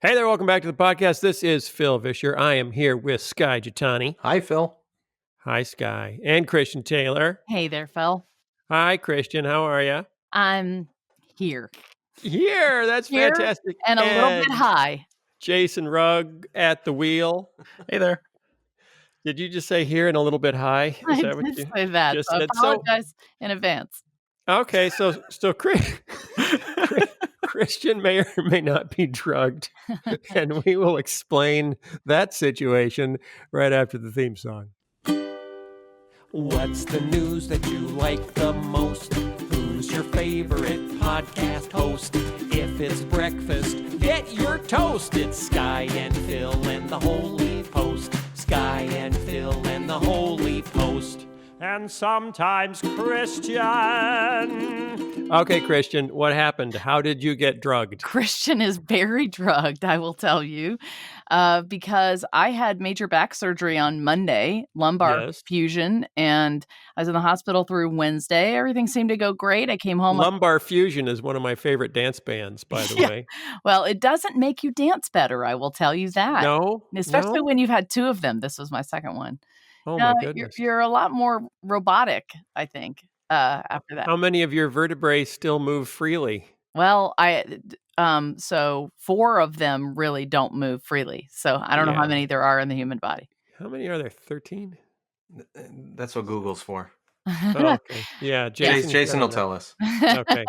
Hey there, welcome back to the podcast. This is Phil Vischer. I am here with Skye Jitani. Hi, Phil. Hi, Skye. And Christian Taylor. Hey there, Phil. Hi, Christian. How are you? I'm here. Here, that's fantastic. And a little bit high. Jason Rugg at the wheel. Hey there. Did you just say here and a little bit high? I did say that. just So I said? apologize in advance. Okay, so Christian may or may not be drugged, and we will explain that situation right after the theme song. What's the news that you like the most? Who's your favorite podcast host? If it's breakfast, get your toast. It's Skye and Phil and the Holy Post. Skye and Phil and the Holy Post. And sometimes Christian. Okay, Christian, what happened? How did you get drugged? Christian is very drugged, I will tell you, because I had major back surgery on Monday, lumbar fusion, and I was in the hospital through Wednesday. Everything seemed to go great. I came home. Lumbar Fusion is one of my favorite dance bands, by the way. Well, it doesn't make you dance better, I will tell you that. No? Especially when you've had two of them. This was my second one. Oh, my goodness. You're a lot more robotic, I think, after that. How many of your vertebrae still move freely? Well, so 4 of them really don't move freely. So I don't know how many there are in the human body. How many are there? 13? That's what Google's for. Oh, okay. Yeah, Jason will tell us. Okay.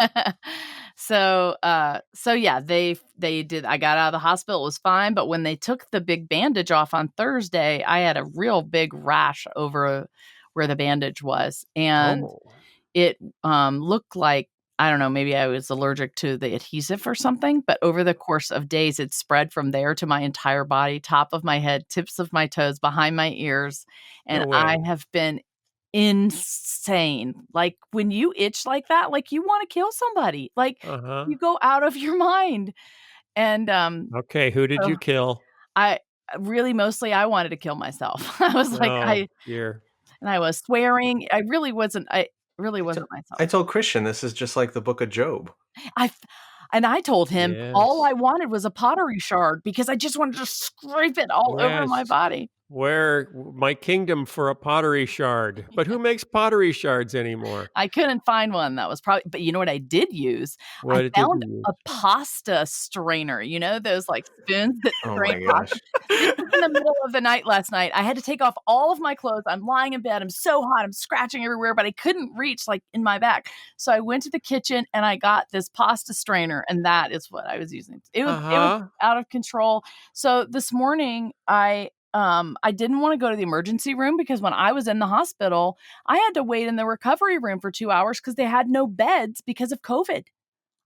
So yeah, they did. I got out of the hospital. It was fine. But when they took the big bandage off on Thursday, I had a real big rash over where the bandage was. And it looked like, I don't know, maybe I was allergic to the adhesive or something. But over the course of days, it spread from there to my entire body, top of my head, tips of my toes, behind my ears. And I have been insane. Like when you itch like that, like you want to kill somebody, like you go out of your mind. And okay, who did you kill? I mostly wanted to kill myself. I was like, and I was swearing. I really wasn't myself. I told Christian this is just like the book of Job. I told him all I wanted was a pottery shard because I just wanted to scrape it all over my body. Where my kingdom for a pottery shard. But who makes pottery shards anymore? I couldn't find one. That was probably, but you know what I did use? I found a pasta strainer. You know, those like spoons that strain pasta. It was in the middle of the night last night. I had to take off all of my clothes. I'm lying in bed. I'm so hot. I'm scratching everywhere, but I couldn't reach like in my back. So I went to the kitchen and I got this pasta strainer, and that is what I was using. It was out of control. So this morning I didn't want to go to the emergency room because when I was in the hospital, I had to wait in the recovery room for 2 hours because they had no beds because of COVID.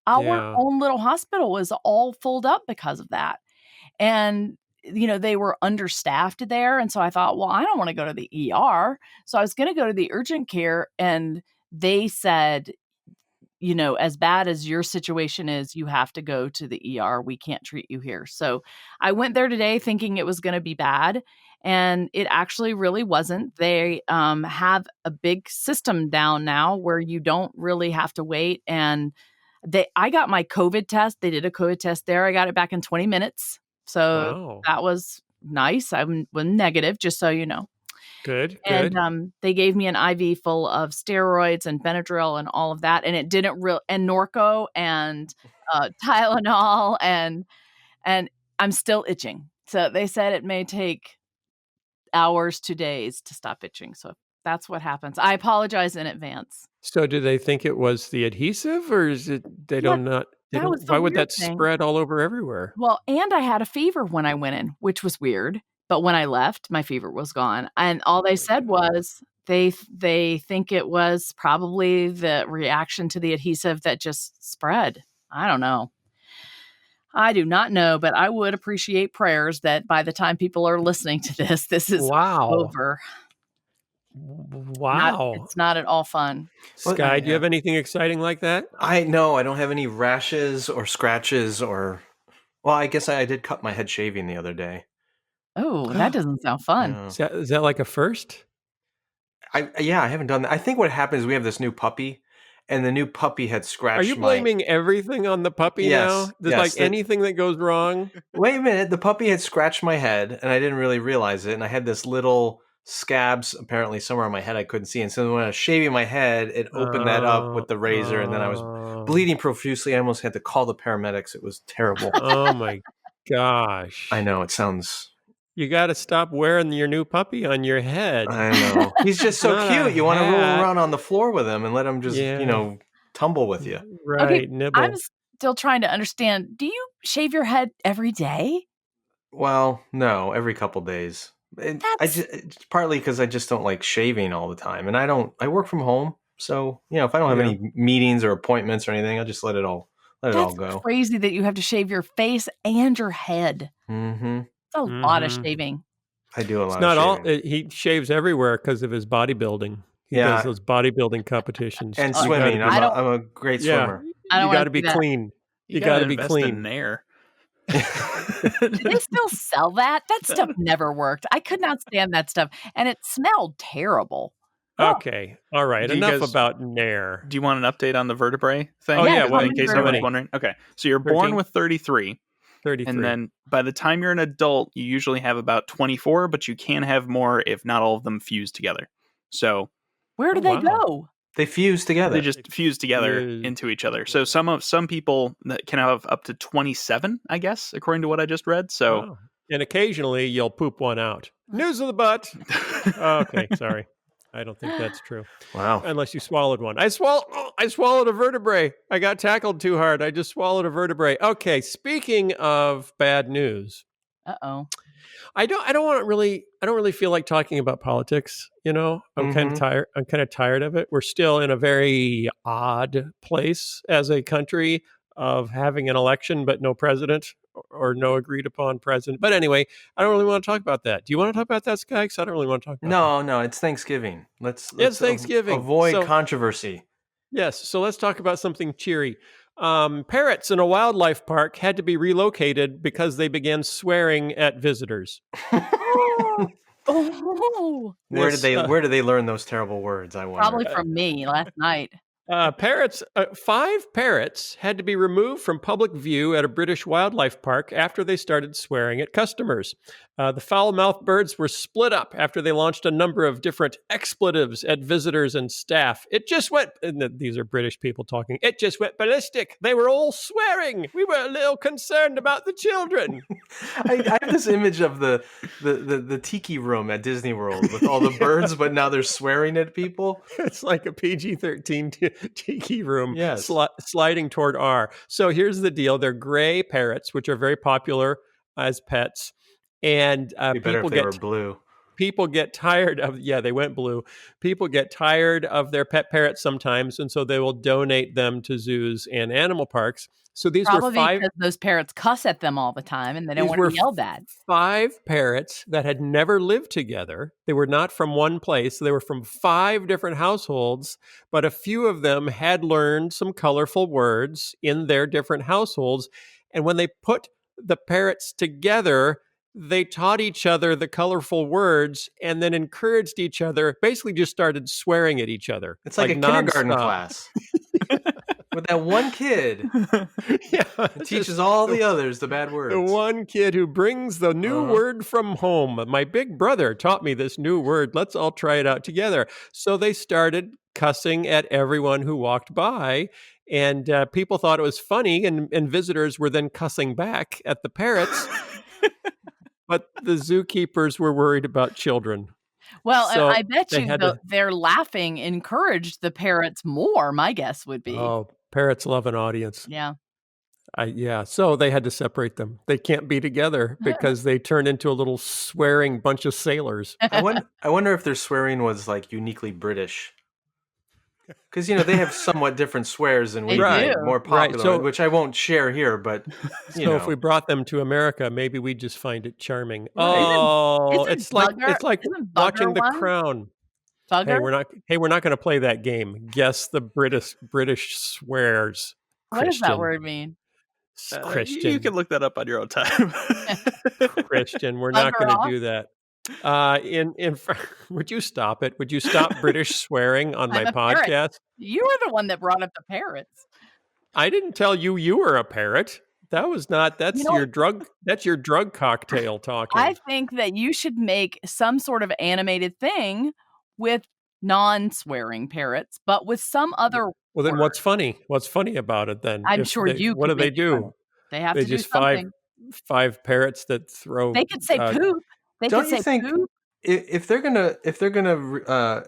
Our own little hospital was all filled up because of that. And, you know, they were understaffed there. And so I thought, well, I don't want to go to the ER. So I was going to go to the urgent care. And they said, you know, as bad as your situation is, you have to go to the ER. We can't treat you here. So I went there today thinking it was going to be bad. And it actually really wasn't. They have a big system down now where you don't really have to wait. And I got my COVID test. They did a COVID test there. I got it back in 20 minutes. So that was nice. I was negative, just so you know. Good. And they gave me an IV full of steroids and Benadryl and all of that, and it didn't and Norco and Tylenol, and I'm still itching. So they said it may take hours to days to stop itching. So that's what happens. I apologize in advance. So do they think it was the adhesive, or is it why would that spread all over everywhere? Well, and I had a fever when I went in, which was weird. But when I left, my fever was gone. And all they said was they think it was probably the reaction to the adhesive that just spread. I don't know. I do not know, but I would appreciate prayers that by the time people are listening to this is over. Wow. It's not at all fun. Skye, do you have anything exciting like that? I don't have any rashes or scratches or, well, I guess I did cut my head shaving the other day. Oh, that doesn't sound fun. No. Is that like a first? I haven't done that. I think what happens is we have this new puppy, and the new puppy had scratched Are you blaming everything on the puppy now? There's anything that goes wrong? Wait a minute. The puppy had scratched my head, and I didn't really realize it. And I had this little scabs apparently somewhere on my head I couldn't see. And so when I was shaving my head, it opened that up with the razor, and then I was bleeding profusely. I almost had to call the paramedics. It was terrible. Oh, my gosh. I know. It sounds... You got to stop wearing your new puppy on your head. I know. He's just so cute. You want to roll around on the floor with him and let him just, tumble with you. Right, okay, nibble. I'm still trying to understand. Do you shave your head every day? Well, no, every couple days. It's partly because I just don't like shaving all the time. And I work from home. So, if I don't have any meetings or appointments or anything, I just let it all go. That's crazy that you have to shave your face and your head. Mm-hmm. It's a lot of shaving. I do a lot of shaving. All, he shaves everywhere because of his bodybuilding. He does those bodybuilding competitions. And swimming. I'm a great swimmer. You got to be clean. You got to be clean. In there. Do they still sell that? That stuff never worked. I could not stand that stuff. And it smelled terrible. Okay. All right. Enough about Nair. Do you want an update on the vertebrae thing? Oh, yeah. In case anyone's wondering. Okay. So you're 13? Born with 33. 33. And then by the time you're an adult, you usually have about 24, but you can have more if not all of them fuse together. So where do they go? They fuse together. They just fuse together into each other. So some people that can have up to 27, I guess, according to what I just read. So and occasionally you'll poop one out. News of the butt. Okay, sorry. I don't think that's true. Wow. Unless you swallowed one. I swallowed a vertebrae. I got tackled too hard. I just swallowed a vertebrae. Okay, speaking of bad news. Uh-oh. I don't really feel like talking about politics, I'm kind of tired. I'm kind of tired of it. We're still in a very odd place as a country of having an election but no president or no agreed upon president. But anyway, I don't really want to talk about that. Do you want to talk about that, Skye? Because I don't really want to talk about that. No, it's Thanksgiving. Let's Thanksgiving. Avoid controversy. Yes, so let's talk about something cheery. Parrots in a wildlife park had to be relocated because they began swearing at visitors. Where did they learn those terrible words? I wonder. Probably from me last night. 5 parrots had to be removed from public view at a British wildlife park after they started swearing at customers. The foul-mouthed birds were split up after they launched a number of different expletives at visitors and staff. It just went, and these are British people talking, it just went ballistic. They were all swearing. We were a little concerned about the children. I have this image of the tiki room at Disney World with all the birds, but now they're swearing at people. It's like a PG-13 tiki room sliding toward R. So here's the deal. They're gray parrots, which are very popular as pets. And people were blue. People get tired of, they went blue. People get tired of their pet parrots sometimes, and so they will donate them to zoos and animal parks. So these Probably were 5... because those parrots cuss at them all the time, and they don't want to be yelled at. 5 parrots that had never lived together. They were not from one place. They were from 5 different households, but a few of them had learned some colorful words in their different households. And when they put the parrots together, they taught each other the colorful words and then encouraged each other, basically just started swearing at each other. It's like a kindergarten class. With that one kid. It teaches all the others the bad words. The one kid who brings the new word from home. My big brother taught me this new word. Let's all try it out together. So they started cussing at everyone who walked by. And people thought it was funny. And visitors were then cussing back at the parrots. But the zookeepers were worried about children. Well, so and I bet you their laughing encouraged the parrots more, my guess would be. Oh, parrots love an audience. Yeah. So they had to separate them. They can't be together because they turn into a little swearing bunch of sailors. I wonder if their swearing was like uniquely British. Because, they have somewhat different swears than we do, more popular, so, which I won't share here, but, So if we brought them to America, maybe we'd just find it charming. It's like watching The Crown. Bugger? Hey, we're not going to play that game. Guess the British swears. What does that word mean? Christian. You can look that up on your own time. Christian, we're not going to do that. Would you stop it? Would you stop British swearing on my podcast? Parrot. You were the one that brought up the parrots. I didn't tell you were a parrot. That was not. That's your drug. That's your drug cocktail talking. I think that you should make some sort of animated thing with non-swearing parrots, but with some other. Well, then what's funny? What's funny about it then? I'm sure you. What do they do? They have to just do something. Five parrots that throw. They could say poop. Don't you think if they're gonna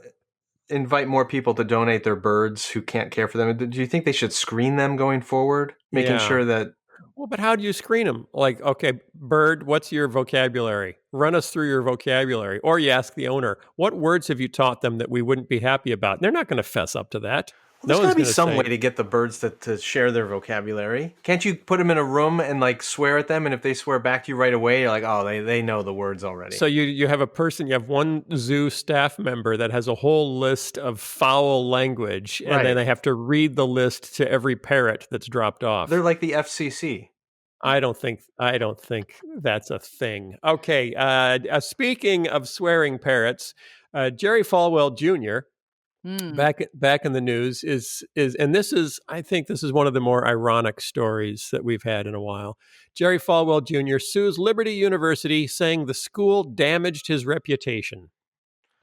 invite more people to donate their birds who can't care for them, do you think they should screen them going forward, making sure that? Well, but how do you screen them? Like, okay, bird, what's your vocabulary? Run us through your vocabulary. Or you ask the owner, what words have you taught them that we wouldn't be happy about? And they're not going to fess up to that. Well, there's got to be some way to get the birds to share their vocabulary. Can't you put them in a room and like swear at them? And if they swear back to you right away, you're like, oh, they know the words already. So you have one zoo staff member that has a whole list of foul language, and then they have to read the list to every parrot that's dropped off. They're like the FCC. I don't think that's a thing. Okay, speaking of swearing parrots, Jerry Falwell Jr. Back in the news is and I think this is one of the more ironic stories that we've had in a while. Jerry Falwell Jr. sues Liberty University, saying the school damaged his reputation.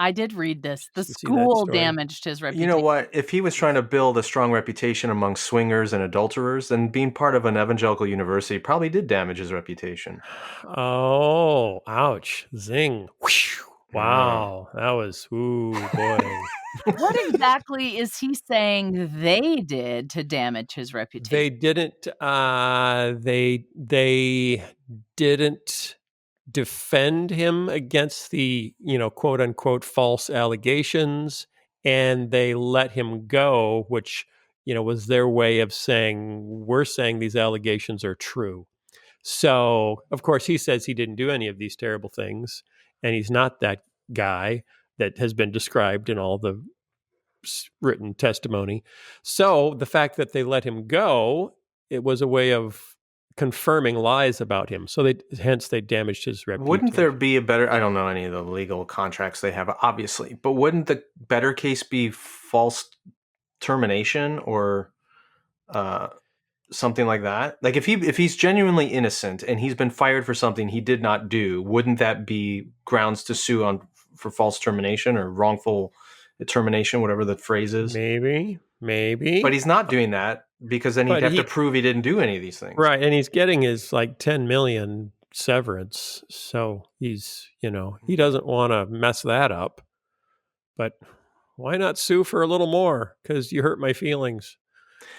I did read this. The school damaged his reputation. You know what? If he was trying to build a strong reputation among swingers and adulterers, then being part of an evangelical university probably did damage his reputation. Oh, ouch. Zing. Wow. That was, ooh, boy. What exactly is he saying they did to damage his reputation? They didn't, they didn't defend him against the, quote unquote, false allegations, and they let him go, which, was their way of saying, we're saying these allegations are true. So, of course, he says he didn't do any of these terrible things, and he's not that guy that has been described in all the written testimony. So the fact that they let him go, it was a way of confirming lies about him. So hence they damaged his reputation. Wouldn't there be a better, I don't know any of the legal contracts they have, obviously, but wouldn't the better case be false termination or something like that? Like if he's genuinely innocent and he's been fired for something he did not do, wouldn't that be grounds to sue for false termination or wrongful termination, whatever the phrase is? Maybe. But he's not doing that because then he'd have to prove he didn't do any of these things. Right, and he's getting his like $10 million severance. So he's, he doesn't want to mess that up. But why not sue for a little more? Because you hurt my feelings.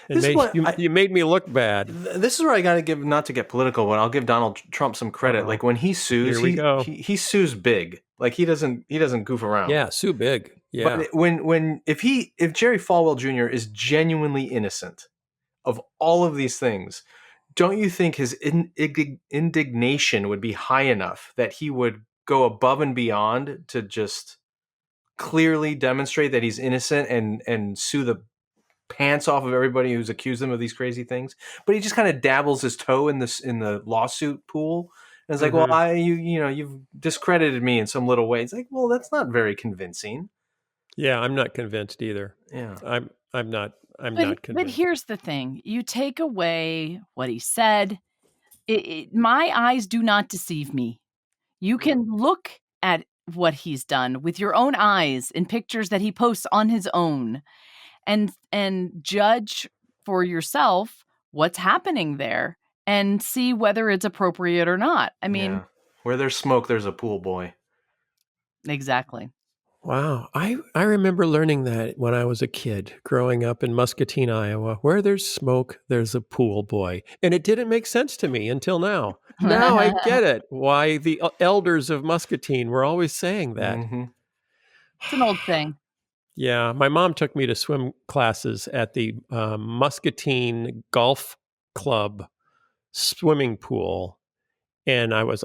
You made me look bad. This is where I got to give, not to get political, but I'll give Donald Trump some credit. Like when he sues, he sues big. Like he doesn't goof around. Yeah, sue big. Yeah. But if Jerry Falwell Jr. is genuinely innocent of all of these things, don't you think his indignation would be high enough that he would go above and beyond to just clearly demonstrate that he's innocent and sue the pants off of everybody who's accused him of these crazy things? But he just kind of dabbles his toe in the lawsuit pool. And it's like, well, you've discredited me in some little way. It's like, well, that's not very convincing. Yeah, I'm not convinced either. Yeah, I'm not convinced. But here's the thing: you take away what he said. My eyes do not deceive me. You can look at what he's done with your own eyes in pictures that he posts on his own, and judge for yourself what's happening there and see whether it's appropriate or not. I mean, where there's smoke, there's a pool boy. Exactly. Wow. I remember learning that when I was a kid, growing up in Muscatine, Iowa. Where there's smoke, there's a pool boy. And it didn't make sense to me until now. Now I get it, why the elders of Muscatine were always saying that. Mm-hmm. It's an old thing. Yeah. My mom took me to swim classes at the Muscatine Golf Club swimming pool. And I was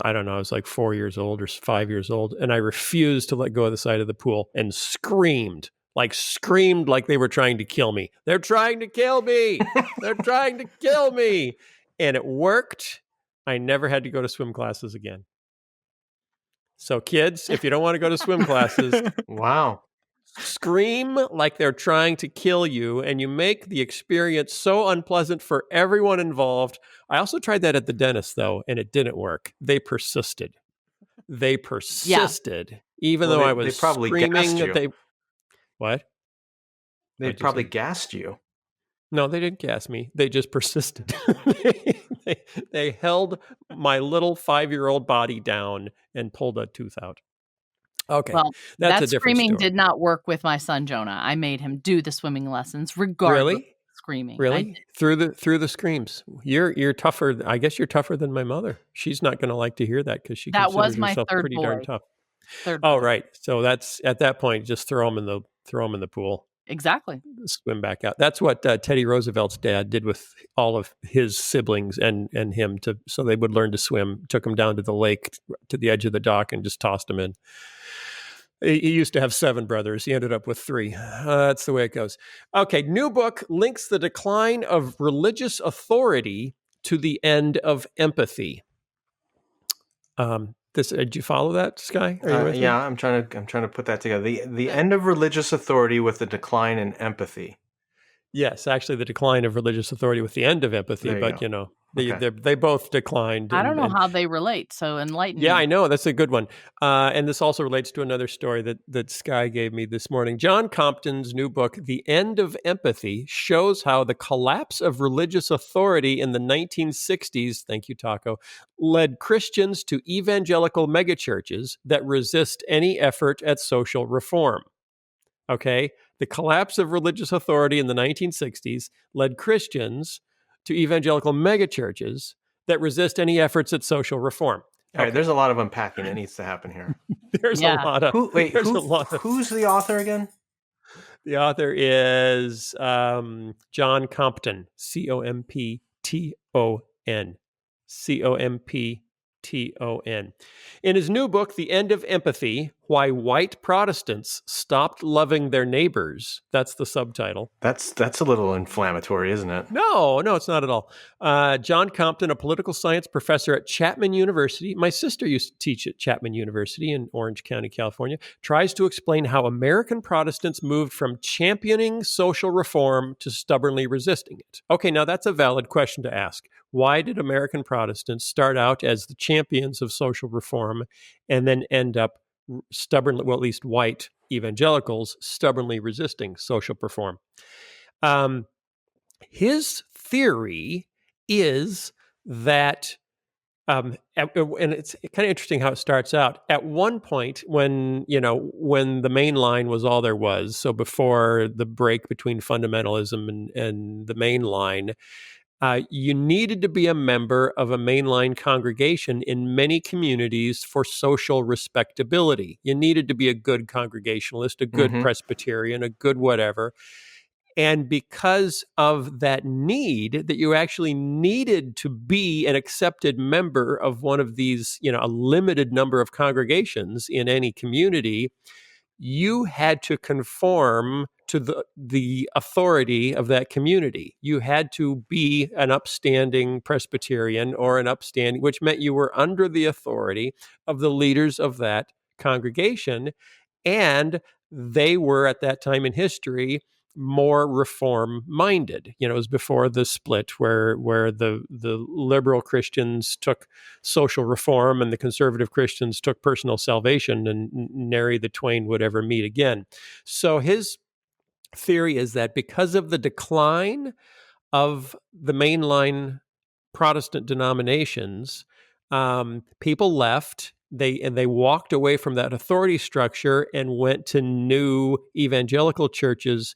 like 4 years old or 5 years old. And I refused to let go of the side of the pool and screamed like they were trying to kill me. They're trying to kill me. They're trying to kill me. And it worked. I never had to go to swim classes again. So kids, if you don't want to go to swim classes, Wow. scream like they're trying to kill you, and you make the experience so unpleasant for everyone involved. I also tried that at the dentist, though, and it didn't work. They persisted. Even though I was they probably screaming gassed you. that they... What? They probably gassed you. No, they didn't gas me. They just persisted. they held my little 5-year-old body down and pulled a tooth out. Okay, well, that's that a different screaming story. did not work with my son Jonah. I made him do the swimming lessons regardless of screaming. Really? Through the screams. You're tougher. I guess you're tougher than my mother. She's not going to like to hear that because she That considers was my herself third pretty boy. darn tough. Third Oh, boy. right. So that's at that point, just throw them in the pool. Exactly. Swim back out. That's what Teddy Roosevelt's dad did with all of his siblings and him so they would learn to swim. Took them down to the lake, to the edge of the dock, and just tossed them in. He used to have 7 brothers. He ended up with 3. That's the way it goes. Okay, new book links the decline of religious authority to the end of empathy. Did you follow that, Skye? Are you with me? I'm trying to put that together. The end of religious authority with the decline in empathy. Yes, actually, the decline of religious authority with the end of empathy. But they both declined. I don't know how they relate. So enlighten me. Yeah, I know. That's a good one. And this also relates to another story that Skye gave me this morning. John Compton's new book, The End of Empathy, shows how the collapse of religious authority in the 1960s, thank you, Taco, led Christians to evangelical megachurches that resist any effort at social reform. Okay? The collapse of religious authority in the 1960s led Christians to evangelical megachurches that resist any efforts at social reform. All right, there's a lot of unpacking that needs to happen here. There's a lot of... Who's the author again? The author is John Compton, Compton. Compton. In his new book, The End of Empathy, Why White Protestants Stopped Loving Their Neighbors, that's the subtitle. That's a little inflammatory, isn't it? No, it's not at all. John Compton, a political science professor at Chapman University, my sister used to teach at Chapman University in Orange County, California, tries to explain how American Protestants moved from championing social reform to stubbornly resisting it. Okay, now that's a valid question to ask. Why did American Protestants start out as the champions of social reform and then end up stubbornly, well, at least white evangelicals, stubbornly resisting social reform? His theory is that, and it's kind of interesting how it starts out. At one point, when the main line was all there was, so before the break between fundamentalism and the main line, you needed to be a member of a mainline congregation in many communities for social respectability. You needed to be a good Congregationalist, a good Presbyterian, a good whatever. And because of that need, that you actually needed to be an accepted member of one of these, a limited number of congregations in any community, you had to conform to the authority of that community. You had to be an upstanding Presbyterian or an upstanding, which meant you were under the authority of the leaders of that congregation. And they were, at that time in history, more reform-minded. It was before the split where the liberal Christians took social reform and the conservative Christians took personal salvation, and nary the twain would ever meet again. So his theory is that because of the decline of the mainline Protestant denominations, people left. They walked away from that authority structure and went to new evangelical churches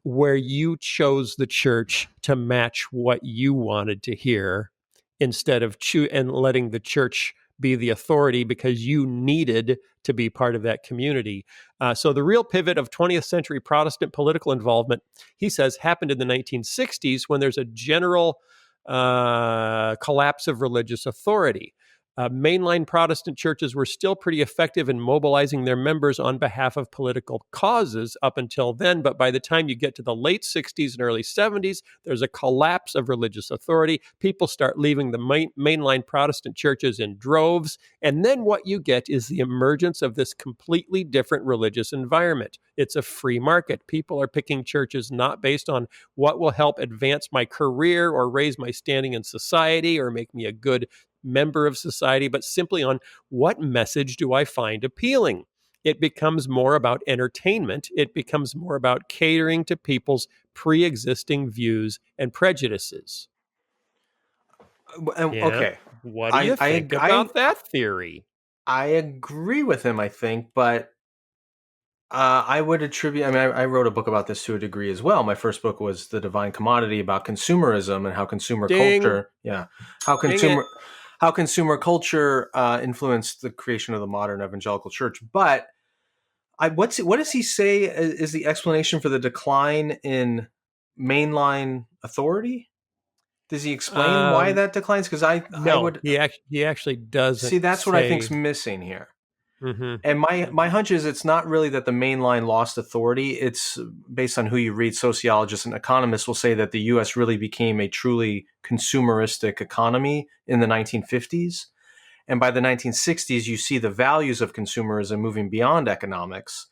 where you chose the church to match what you wanted to hear, instead of and letting the church be the authority because you needed to be part of that community. So the real pivot of 20th century Protestant political involvement, he says, happened in the 1960s when there's a general collapse of religious authority. Mainline Protestant churches were still pretty effective in mobilizing their members on behalf of political causes up until then. But by the time you get to the late 60s and early 70s, there's a collapse of religious authority. People start leaving the mainline Protestant churches in droves. And then what you get is the emergence of this completely different religious environment. It's a free market. People are picking churches not based on what will help advance my career or raise my standing in society or make me a good member of society, but simply on what message do I find appealing. It becomes more about entertainment. It becomes more about catering to people's pre-existing views and prejudices. Okay. What do you think about that theory? I agree with him, I think, but I would attribute, I wrote a book about this to a degree as well. My first book was The Divine Commodity, about consumerism and how consumer culture, how consumer culture influenced the creation of the modern evangelical church. But what does he say is the explanation for the decline in mainline authority? Does he explain why that declines? Because he actually doesn't. See, that's what I think's missing here. Mm-hmm. And my hunch is it's not really that the main line lost authority. It's based on who you read. Sociologists and economists will say that the U.S. really became a truly consumeristic economy in the 1950s. And by the 1960s, you see the values of consumerism moving beyond economics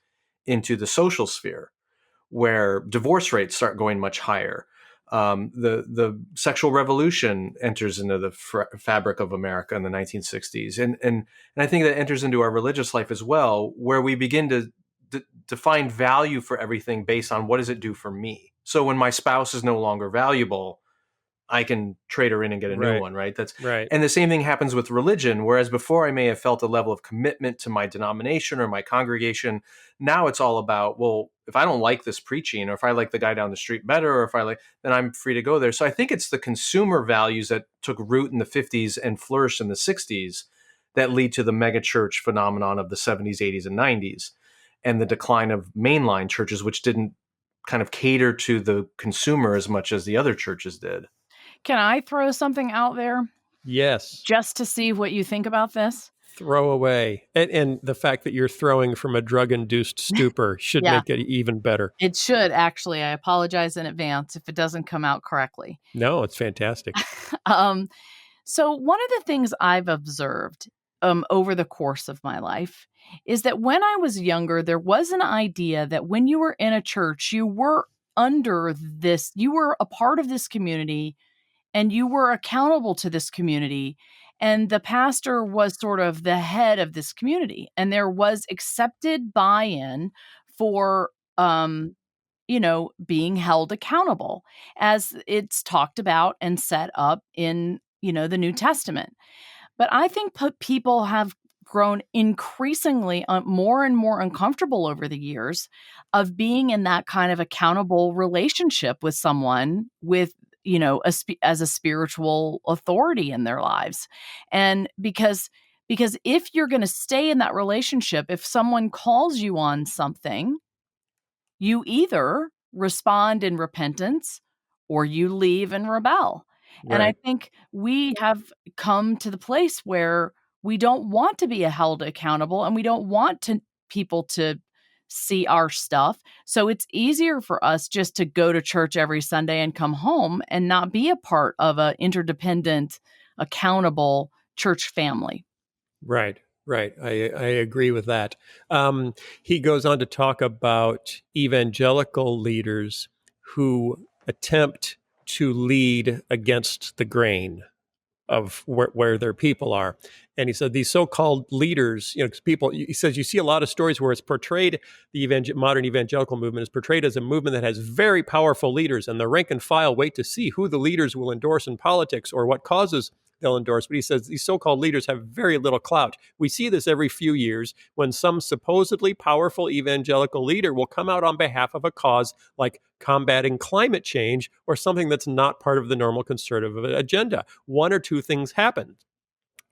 into the social sphere, where divorce rates start going much higher. The sexual revolution enters into the fabric of America in the 1960s. And I think that enters into our religious life as well, where we begin to find value for everything based on what does it do for me. So when my spouse is no longer valuable, I can trade her in and get a new one, right? That's right. And the same thing happens with religion, whereas before I may have felt a level of commitment to my denomination or my congregation. Now it's all about, well, if I don't like this preaching, or if I like the guy down the street better, or if I like, then I'm free to go there. So I think it's the consumer values that took root in the 50s and flourished in the 60s that lead to the megachurch phenomenon of the 70s, 80s, and 90s, and the decline of mainline churches, which didn't kind of cater to the consumer as much as the other churches did. Can I throw something out there? Yes. Just to see what you think about this? Throw away. And the fact that you're throwing from a drug-induced stupor should make it even better. It should, actually. I apologize in advance if it doesn't come out correctly. No, it's fantastic. So one of the things I've observed over the course of my life is that when I was younger, there was an idea that when you were in a church, you were you were a part of this community, and you were accountable to this community, and the pastor was sort of the head of this community, and there was accepted buy-in for, being held accountable, as it's talked about and set up in, the New Testament. But I think people have grown increasingly more and more uncomfortable over the years of being in that kind of accountable relationship with someone with, as a spiritual authority in their lives. And because if you're going to stay in that relationship, if someone calls you on something, you either respond in repentance or you leave and rebel. Right. And I think we have come to the place where we don't want to be held accountable, and we don't want people to see our stuff. So it's easier for us just to go to church every Sunday and come home and not be a part of an interdependent, accountable church family. Right. I agree with that. He goes on to talk about evangelical leaders who attempt to lead against the grain of where their people are. And he said these so-called leaders, he says you see a lot of stories where it's portrayed, the modern evangelical movement is portrayed as a movement that has very powerful leaders, and the rank and file wait to see who the leaders will endorse in politics or what causes they'll endorse. But he says these so-called leaders have very little clout. We see this every few years when some supposedly powerful evangelical leader will come out on behalf of a cause like combating climate change or something that's not part of the normal conservative agenda. One or two things happen.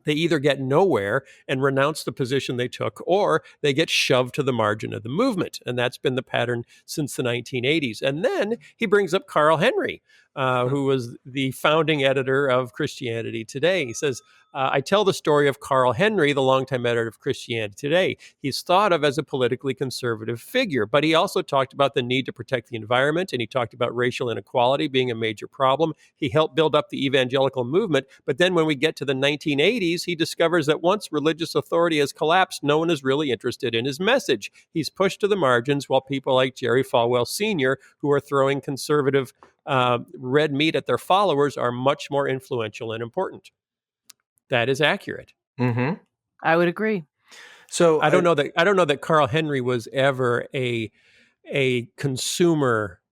They either get nowhere and renounce the position they took, or they get shoved to the margin of the movement. And that's been the pattern since the 1980s. And then he brings up Carl Henry. who was the founding editor of Christianity Today. He says, I tell the story of Carl Henry, the longtime editor of Christianity Today. He's thought of as a politically conservative figure, but he also talked about the need to protect the environment, and he talked about racial inequality being a major problem. He helped build up the evangelical movement, but then when we get to the 1980s, he discovers that once religious authority has collapsed, no one is really interested in his message. He's pushed to the margins, while people like Jerry Falwell Sr., who are throwing conservative red meat at their followers, are much more influential and important. That is accurate. Mm-hmm. I would agree. So I don't know that Carl Henry was ever a consumer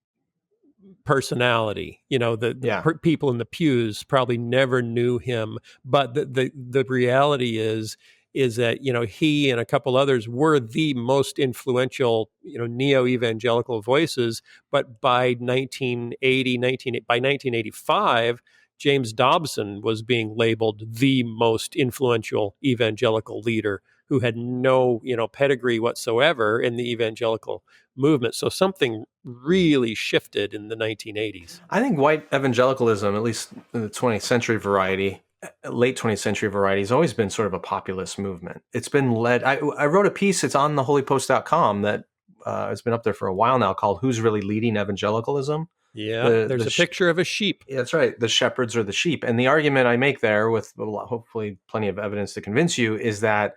personality. The people in the pews probably never knew him, but the reality is that he and a couple others were the most influential neo-evangelical voices. But by 1985, James Dobson was being labeled the most influential evangelical leader, who had no pedigree whatsoever in the evangelical movement. So something really shifted in the 1980s. I think white evangelicalism, at least in the 20th century variety, late 20th century variety, has always been sort of a populist movement. It's been led. I wrote a piece, it's on theholypost.com, that it's been up there for a while now, called "Who's Really Leading Evangelicalism?" Yeah, there's a picture of a sheep. Yeah, that's right. The shepherds are the sheep. And the argument I make there, with hopefully plenty of evidence to convince you, is that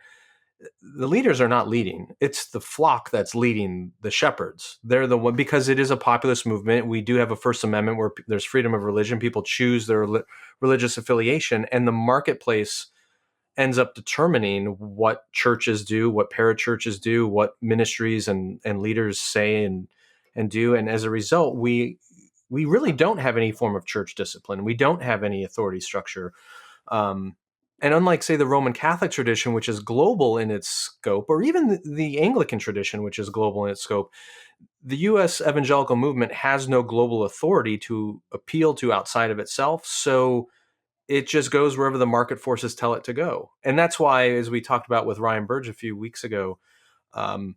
the leaders are not leading. It's the flock that's leading the shepherds. They're the one, because it is a populist movement. We do have a First Amendment where there's freedom of religion. People choose their religious affiliation, and the marketplace ends up determining what churches do, what parachurches do, what ministries and leaders say and do. And as a result, we really don't have any form of church discipline. We don't have any authority structure. And unlike, say, the Roman Catholic tradition, which is global in its scope, or even the Anglican tradition, which is global in its scope, the U.S. evangelical movement has no global authority to appeal to outside of itself. So it just goes wherever the market forces tell it to go. And that's why, as we talked about with Ryan Burge a few weeks ago, the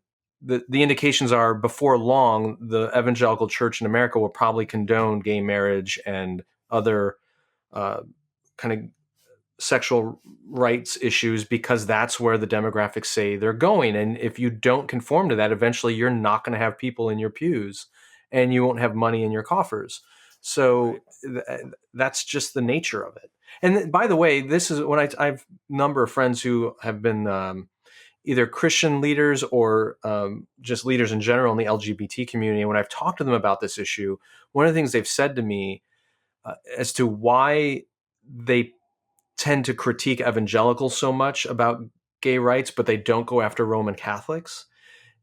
indications are, before long, the evangelical church in America will probably condone gay marriage and other kind of sexual rights issues, because that's where the demographics say they're going. And if you don't conform to that, eventually you're not going to have people in your pews and you won't have money in your coffers. So that's just the nature of it. And by the way, this is when I've a number of friends who have been either Christian leaders or just leaders in general in the LGBT community. And when I've talked to them about this issue, one of the things they've said to me as to why they tend to critique evangelicals so much about gay rights, but they don't go after Roman Catholics,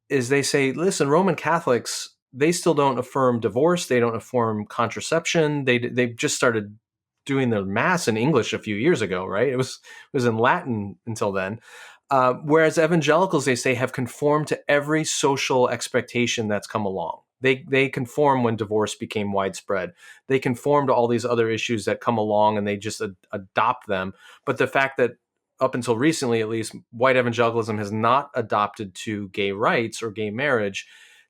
is they say, listen, Roman Catholics, they still don't affirm divorce. They don't affirm contraception. They've just started doing their mass in English a few years ago, right? It was in Latin until then. Whereas evangelicals, they say, have conformed to every social expectation that's come along. They conform when divorce became widespread. They conform to all these other issues that come along, and they just adopt them. But the fact that up until recently, at least, white evangelicalism has not adopted to gay rights or gay marriage,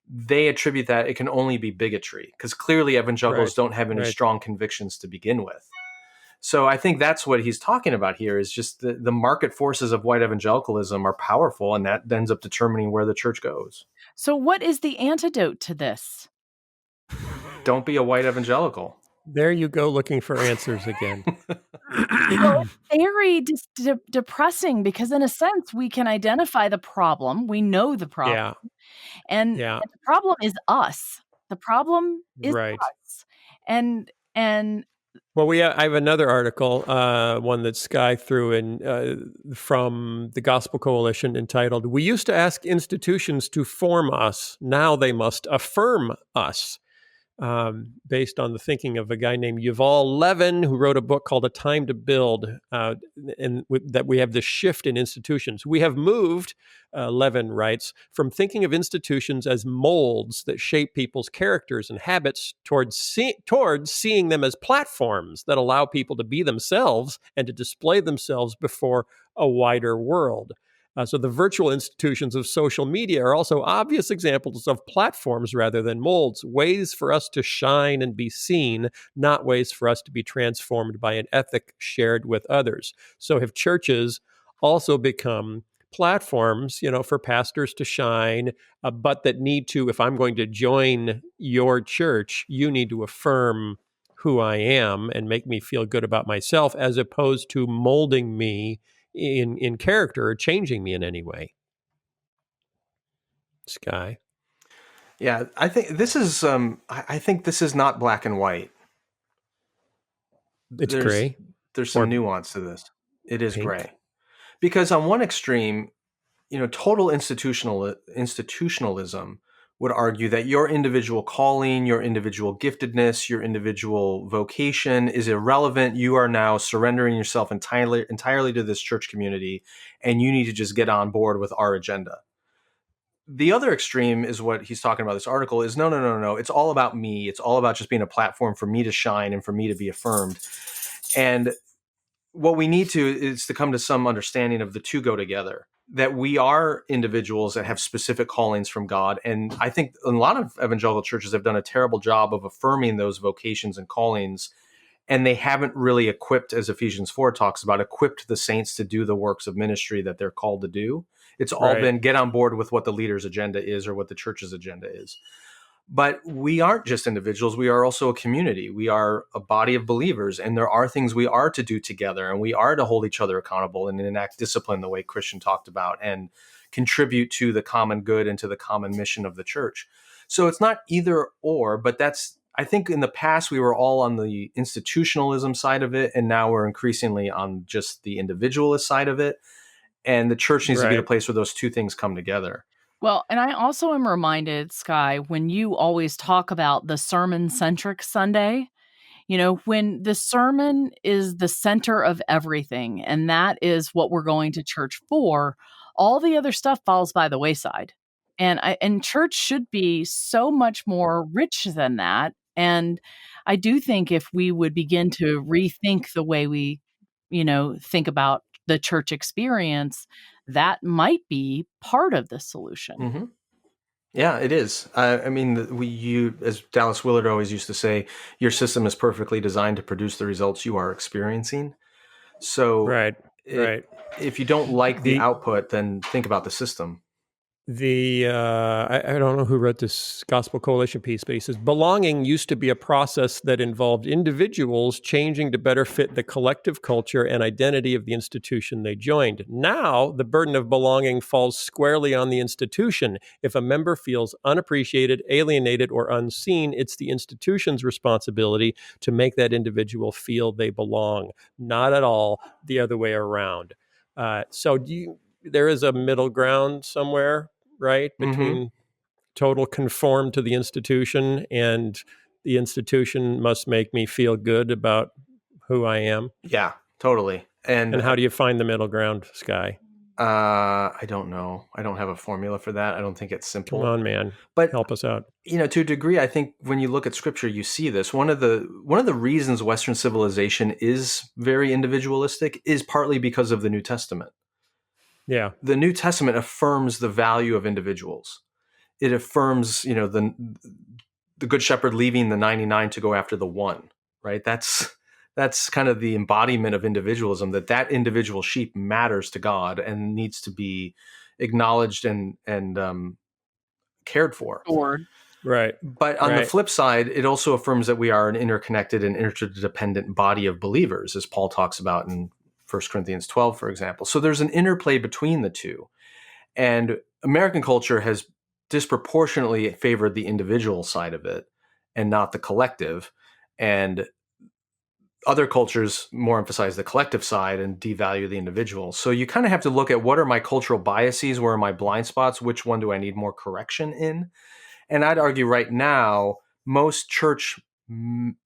they attribute that it can only be bigotry, because clearly evangelicals don't have any strong convictions to begin with. So I think that's what he's talking about here, is just the market forces of white evangelicalism are powerful, and that ends up determining where the church goes. So what is the antidote to this? Don't be a white evangelical. There you go, looking for answers again. Well, very depressing, because in a sense, we can identify the problem. We know the problem. Yeah. And the problem is us. The problem is us. And well, I have another article, one that Skye threw in from the Gospel Coalition, entitled, "We used to ask institutions to form us. Now they must affirm us." Based on the thinking of a guy named Yuval Levin, who wrote a book called A Time to Build, and that we have this shift in institutions. We have moved, Levin writes, from thinking of institutions as molds that shape people's characters and habits towards seeing them as platforms that allow people to be themselves and to display themselves before a wider world. So the virtual institutions of social media are also obvious examples of platforms rather than molds, ways for us to shine and be seen, not ways for us to be transformed by an ethic shared with others. So have churches also become platforms, for pastors to shine, but that need to, if I'm going to join your church, you need to affirm who I am and make me feel good about myself, as opposed to molding me in character or changing me in any way. Skye. Yeah, I think this is not black and white. It's gray. There's some nuance to this. It is pink. Gray. Because on one extreme, total institutionalism would argue that your individual calling, your individual giftedness, your individual vocation is irrelevant. You are now surrendering yourself entirely to this church community, and you need to just get on board with our agenda. The other extreme is what he's talking about. This article is no. It's all about me. It's all about just being a platform for me to shine and for me to be affirmed. And what we need to is to come to some understanding of the two go together, that we are individuals that have specific callings from God. And I think a lot of evangelical churches have done a terrible job of affirming those vocations and callings. And they haven't really equipped, as Ephesians 4 talks about, equipped the saints to do the works of ministry that they're called to do. It's all been get on board with what the leader's agenda is or what the church's agenda is. But we aren't just individuals. We are also a community. We are a body of believers, and there are things we are to do together, and we are to hold each other accountable and enact discipline the way Christian talked about, and contribute to the common good and to the common mission of the church. So it's not either or, but I think in the past we were all on the institutionalism side of it, and now we're increasingly on just the individualist side of it. And the church needs to be the place where those two things come together. Well, and I also am reminded, Skye, when you always talk about the sermon-centric Sunday, when the sermon is the center of everything, and that is what we're going to church for, all the other stuff falls by the wayside. And church should be so much more rich than that. And I do think if we would begin to rethink the way we, think about the church experience, that might be part of the solution. Mm-hmm. Yeah, it is. I mean, as Dallas Willard always used to say, your system is perfectly designed to produce the results you are experiencing. So if you don't like the output, then think about the system. I don't know who wrote this Gospel Coalition piece, but he says, belonging used to be a process that involved individuals changing to better fit the collective culture and identity of the institution they joined. Now, the burden of belonging falls squarely on the institution. If a member feels unappreciated, alienated, or unseen, it's the institution's responsibility to make that individual feel they belong, not at all the other way around. There is a middle ground somewhere, right? Between total conform to the institution and the institution must make me feel good about who I am. Yeah, totally. And how do you find the middle ground, Skye? I don't know. I don't have a formula for that. I don't think it's simple. Come on, man. But help us out. To a degree, I think when you look at Scripture, you see this. One of the reasons Western civilization is very individualistic is partly because of the New Testament. Yeah. The New Testament affirms the value of individuals. It affirms, the good shepherd leaving the 99 to go after the one, right? That's kind of the embodiment of individualism, that individual sheep matters to God and needs to be acknowledged and cared for. Right. But on the flip side, it also affirms that we are an interconnected and interdependent body of believers, as Paul talks about in 1 Corinthians 12, for example. So there's an interplay between the two. And American culture has disproportionately favored the individual side of it and not the collective. And other cultures more emphasize the collective side and devalue the individual. So you kind of have to look at what are my cultural biases, where are my blind spots, which one do I need more correction in? And I'd argue right now, most church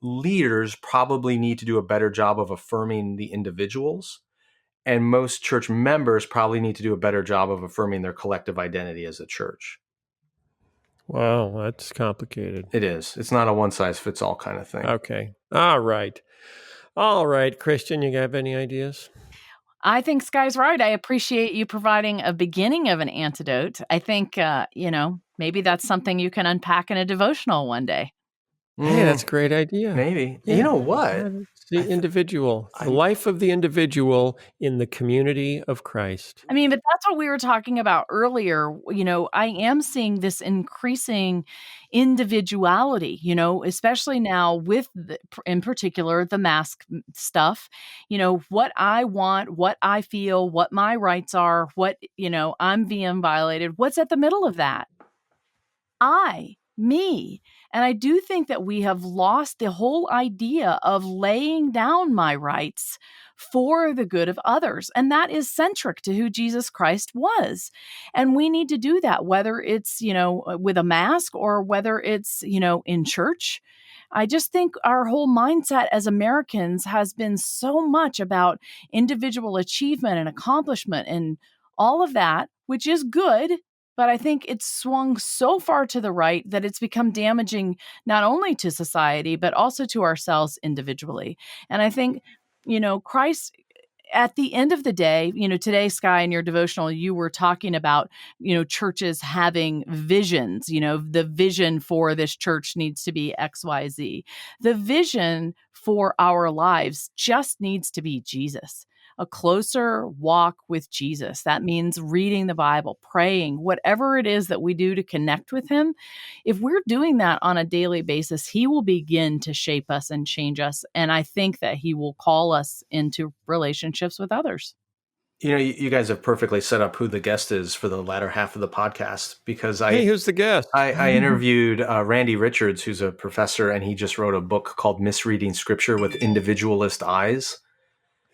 leaders probably need to do a better job of affirming the individuals, and most church members probably need to do a better job of affirming their collective identity as a church. Wow, that's complicated. It is. It's not a one-size-fits-all kind of thing. Okay. All right, Christian, you have any ideas? I think Skye's right. I appreciate you providing a beginning of an antidote. I think, maybe that's something you can unpack in a devotional one day. Hey, that's a great idea. Maybe. Yeah. You know what? It's the individual, the life of the individual in the community of Christ. I mean, but that's what we were talking about earlier. I am seeing this increasing individuality, especially now with, in particular, the mask stuff. What I want, what I feel, what my rights are, what, I'm being violated. What's at the middle of that? Me. And I do think that we have lost the whole idea of laying down my rights for the good of others. And that is centric to who Jesus Christ was. And we need to do that, whether it's, with a mask or whether it's, in church. I just think our whole mindset as Americans has been so much about individual achievement and accomplishment and all of that, which is good. But I think it's swung so far to the right that it's become damaging not only to society, but also to ourselves individually. And I think, Christ, at the end of the day, today, Skye, in your devotional, you were talking about, churches having visions, the vision for this church needs to be X, Y, Z. The vision for our lives just needs to be Jesus. A closer walk with Jesus. That means reading the Bible, praying, whatever it is that we do to connect with him. If we're doing that on a daily basis, he will begin to shape us and change us. And I think that he will call us into relationships with others. You guys have perfectly set up who the guest is for the latter half of the podcast, because Hey, who's the guest? I interviewed Randolph Richards, who's a professor, and he just wrote a book called Misreading Scripture with Individualist Eyes.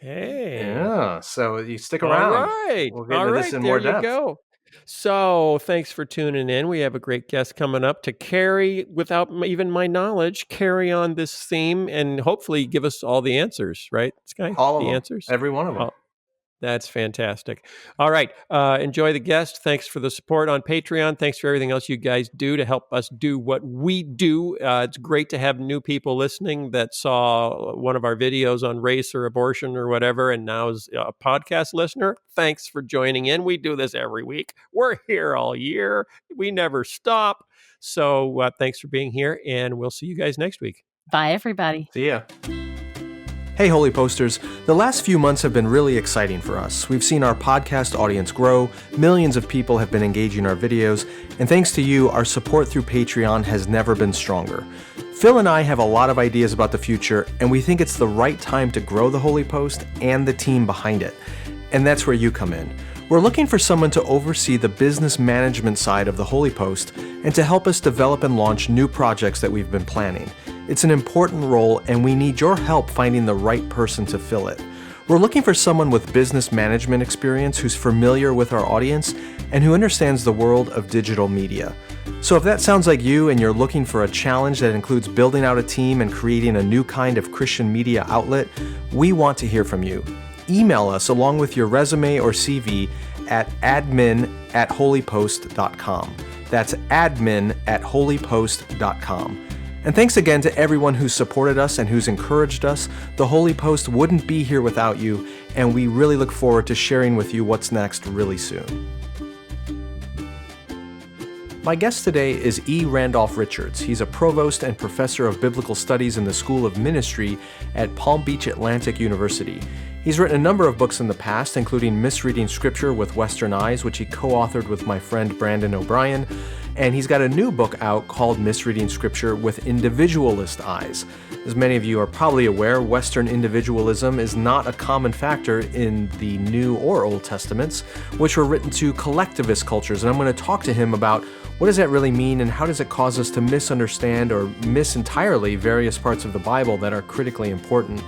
Hey. Yeah, so you stick around. All right. We'll get into this in more depth. There you go. So thanks for tuning in. We have a great guest coming up to carry, without even my knowledge, carry on this theme and hopefully give us all the answers, right, Skye? All of the them. Answers? Every one of them. That's fantastic. All right. Enjoy the guest. Thanks for the support on Patreon. Thanks for everything else you guys do to help us do what we do. It's great to have new people listening that saw one of our videos on race or abortion or whatever, and now is a podcast listener. Thanks for joining in. We do this every week. We're here all year. We never stop. So thanks for being here, and we'll see you guys next week. Bye, everybody. See ya. Hey, Holy Posters, the last few months have been really exciting for us. We've seen our podcast audience grow, millions of people have been engaging our videos, and thanks to you, our support through Patreon has never been stronger. Phil and I have a lot of ideas about the future, and we think it's the right time to grow the Holy Post and the team behind it. And that's where you come in. We're looking for someone to oversee the business management side of the Holy Post and to help us develop and launch new projects that we've been planning. It's an important role, and we need your help finding the right person to fill it. We're looking for someone with business management experience who's familiar with our audience and who understands the world of digital media. So if that sounds like you and you're looking for a challenge that includes building out a team and creating a new kind of Christian media outlet, we want to hear from you. Email us along with your resume or CV at admin@holypost.com. That's admin@holypost.com. And thanks again to everyone who's supported us and who's encouraged us. The Holy Post wouldn't be here without you, and we really look forward to sharing with you what's next really soon. My guest today is E. Randolph Richards. He's a provost and professor of biblical studies in the School of Ministry at Palm Beach Atlantic University. He's written a number of books in the past, including Misreading Scripture with Western Eyes, which he co-authored with my friend Brandon O'Brien, and he's got a new book out called Misreading Scripture with Individualist Eyes. As many of you are probably aware, Western individualism is not a common factor in the New or Old Testaments, which were written to collectivist cultures, and I'm going to talk to him about what does that really mean and how does it cause us to misunderstand or miss entirely various parts of the Bible that are critically important.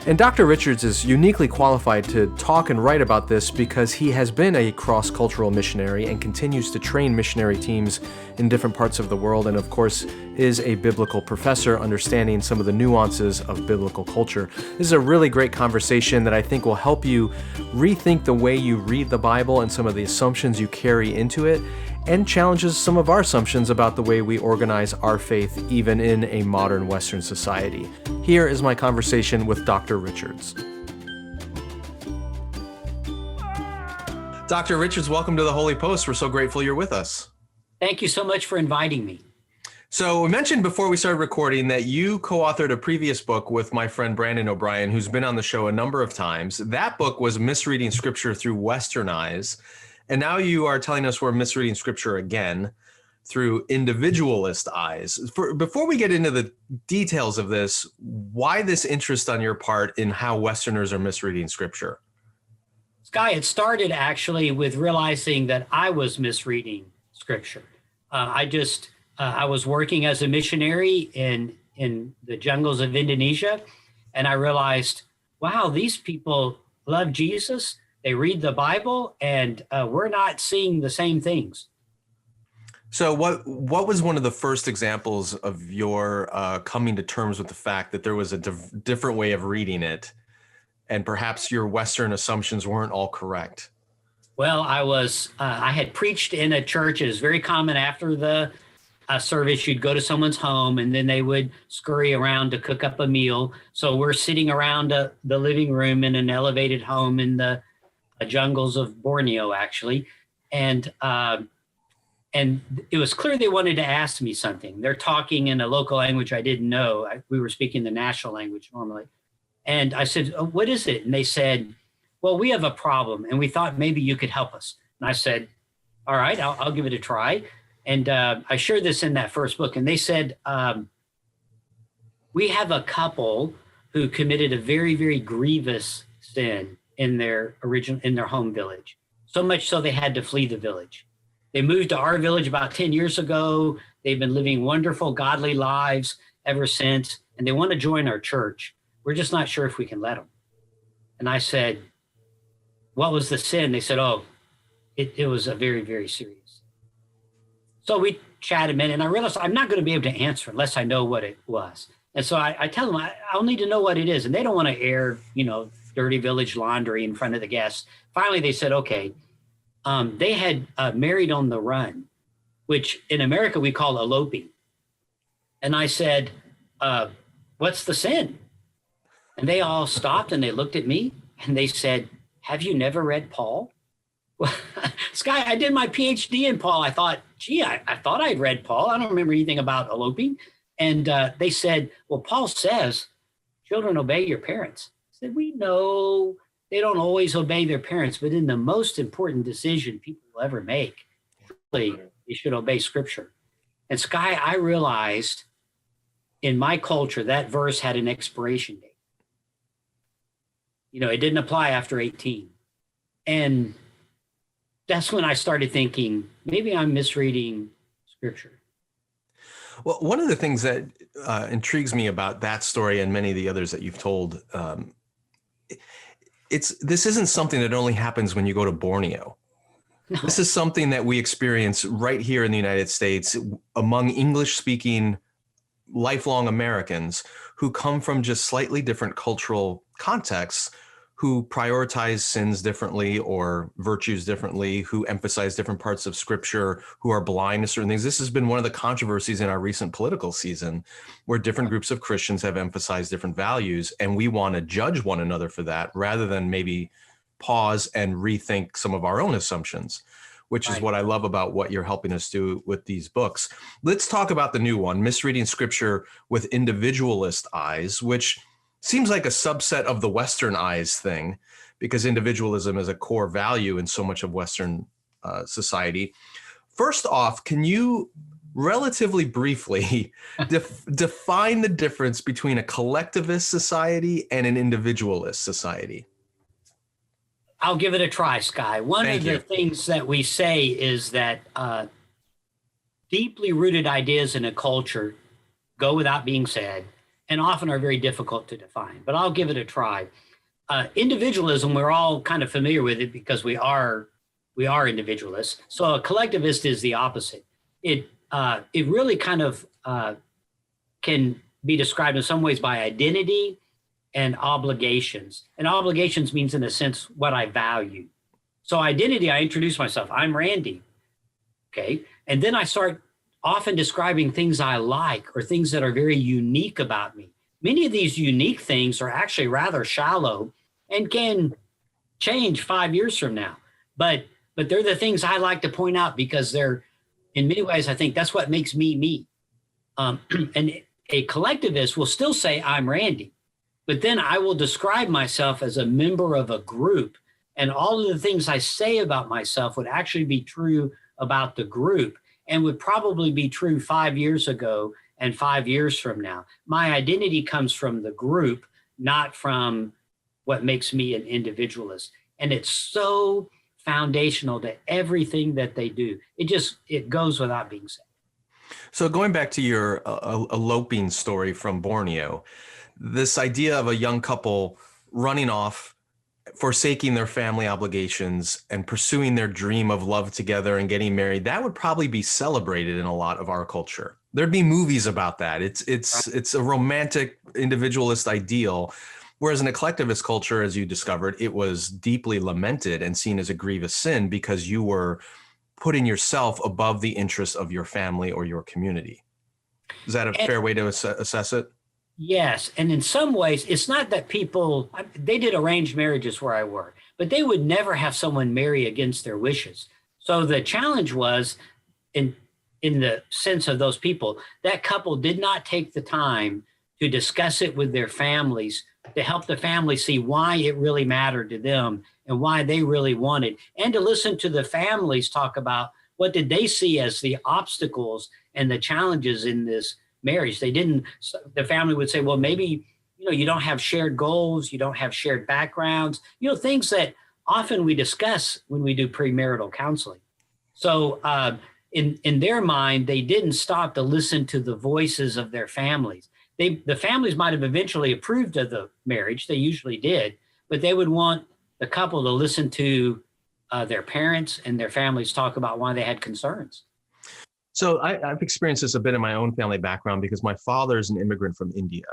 And Dr. Richards is uniquely qualified to talk and write about this because he has been a cross-cultural missionary and continues to train missionary teams in different parts of the world, and of course is a biblical professor understanding some of the nuances of biblical culture. This is a really great conversation that I think will help you rethink the way you read the Bible and some of the assumptions you carry into it, and challenges some of our assumptions about the way we organize our faith even in a modern Western society. Here is my conversation with Dr. Richards. Dr. Richards, welcome to the Holy Post. We're so grateful you're with us. Thank you so much for inviting me. So we mentioned before we started recording that you co-authored a previous book with my friend Brandon O'Brien, who's been on the show a number of times. That book was Misreading Scripture Through Western Eyes. And now you are telling us we're misreading Scripture again through Individualist Eyes. Before we get into the details of this, why this interest on your part in how Westerners are misreading Scripture? Skye, it started actually with realizing that I was misreading Scripture. I was working as a missionary in the jungles of Indonesia, and I realized, wow, these people love Jesus, they read the Bible, and we're not seeing the same things. So what was one of the first examples of your coming to terms with the fact that there was a different way of reading it, and perhaps your Western assumptions weren't all correct? Well, I had preached in a church. It was very common after the service, you'd go to someone's home and then they would scurry around to cook up a meal. So we're sitting around the living room in an elevated home in the jungles of Borneo, actually. And it was clear they wanted to ask me something. They're talking in a local language I didn't know. We were speaking the national language normally. And I said, oh, what is it? And they said, well, we have a problem and we thought maybe you could help us. And I said, all right, I'll give it a try. And I shared this in that first book. And they said, we have a couple who committed a very, very grievous sin in their home village. So much so they had to flee the village. They moved to our village about 10 years ago. They've been living wonderful, godly lives ever since. And they want to join our church. We're just not sure if we can let them. And I said, what was the sin? They said, oh, it was a very, very serious. So we chatted a minute, and I realized I'm not going to be able to answer unless I know what it was. And so I tell them, I'll need to know what it is. And they don't want to air, dirty village laundry in front of the guests. Finally, they said, okay. They had married on the run, which in America we call eloping. And I said, what's the sin? And they all stopped and they looked at me and they said, have you never read Paul? Well, Skye, I did my PhD in Paul. I thought, gee, I thought I'd read Paul. I don't remember anything about eloping. And they said, well, Paul says, children, obey your parents. I said, we know they don't always obey their parents, but in the most important decision people will ever make, really, you should obey Scripture. And Skye, I realized in my culture, that verse had an expiration date. It didn't apply after 18. And that's when I started thinking, maybe I'm misreading Scripture. Well, one of the things that intrigues me about that story and many of the others that you've told, this isn't something that only happens when you go to Borneo. No. This is something that we experience right here in the United States among English-speaking lifelong Americans who come from just slightly different cultural contexts, who prioritize sins differently or virtues differently, who emphasize different parts of Scripture, who are blind to certain things. This has been one of the controversies in our recent political season, where different groups of Christians have emphasized different values, and we want to judge one another for that rather than maybe pause and rethink some of our own assumptions, which is what I love about what you're helping us do with these books. Let's talk about the new one, Misreading Scripture with Individualist Eyes, which seems like a subset of the Western Eyes thing, because individualism is a core value in so much of Western society. First off, can you relatively briefly define the difference between a collectivist society and an individualist society? I'll give it a try, Skye. One of the things that we say is that deeply rooted ideas in a culture go without being said, and often are very difficult to define, but I'll give it a try. Individualism, we're all kind of familiar with it because we are individualists. So a collectivist is the opposite. It really kind of can be described in some ways by identity and obligations. And obligations means, in a sense, what I value. So identity, I introduce myself. I'm Randy. Okay. And then I start often describing things I like or things that are very unique about me. Many of these unique things are actually rather shallow and can change 5 years from now. But but they're the things I like to point out because they're, in many ways, I think that's what makes me me. And a collectivist will still say, I'm Randy, but then I will describe myself as a member of a group. And all of the things I say about myself would actually be true about the group and would probably be true 5 years ago and 5 years from now. My identity comes from the group, not from what makes me an individualist. And it's so foundational to everything that they do. It goes without being said. So going back to your eloping story from Borneo, this idea of a young couple running off, forsaking their family obligations and pursuing their dream of love together and getting married, that would probably be celebrated in a lot of our culture. There'd be movies about that. It's a romantic individualist ideal. Whereas in a collectivist culture, as you discovered, it was deeply lamented and seen as a grievous sin because you were putting yourself above the interests of your family or your community. Is that a fair way to assess it? Yes. And in some ways, it's not that they did arranged marriages where I worked, but they would never have someone marry against their wishes. So the challenge was, in the sense of those people, that couple did not take the time to discuss it with their families, to help the family see why it really mattered to them and why they really wanted, and to listen to the families talk about what did they see as the obstacles and the challenges in this marriage. The family would say, well, maybe, you don't have shared goals, you don't have shared backgrounds, things that often we discuss when we do premarital counseling. So in their mind, they didn't stop to listen to the voices of their families. The families might have eventually approved of the marriage, they usually did, but they would want the couple to listen to their parents and their families talk about why they had concerns. So I've experienced this a bit in my own family background because my father is an immigrant from India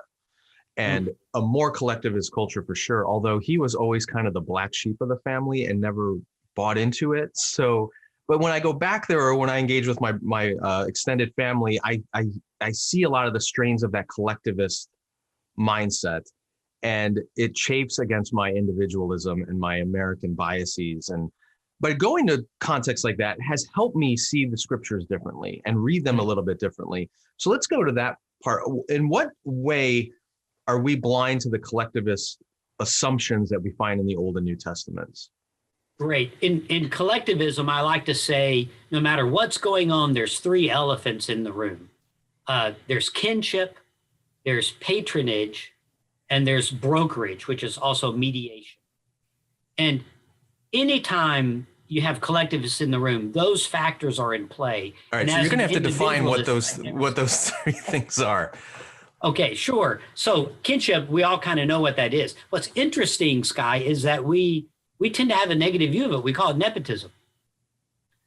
and a more collectivist culture for sure, although he was always kind of the black sheep of the family and never bought into it. So, but when I go back there or when I engage with my extended family, I see a lot of the strains of that collectivist mindset, and it chafes against my individualism and my American biases. But going to contexts like that has helped me see the scriptures differently and read them a little bit differently. So let's go to that part. In what way are we blind to the collectivist assumptions that we find in the Old and New Testaments? Great. In collectivism, I like to say, no matter what's going on, there's three elephants in the room. There's kinship, there's patronage, and there's brokerage, which is also mediation. And anytime you have collectivists in the room, those factors are in play. All right, so you're going to have to define what those three things are. Okay, sure. So kinship, we all kind of know what that is. What's interesting, Skye, is that we tend to have a negative view of it. We call it nepotism.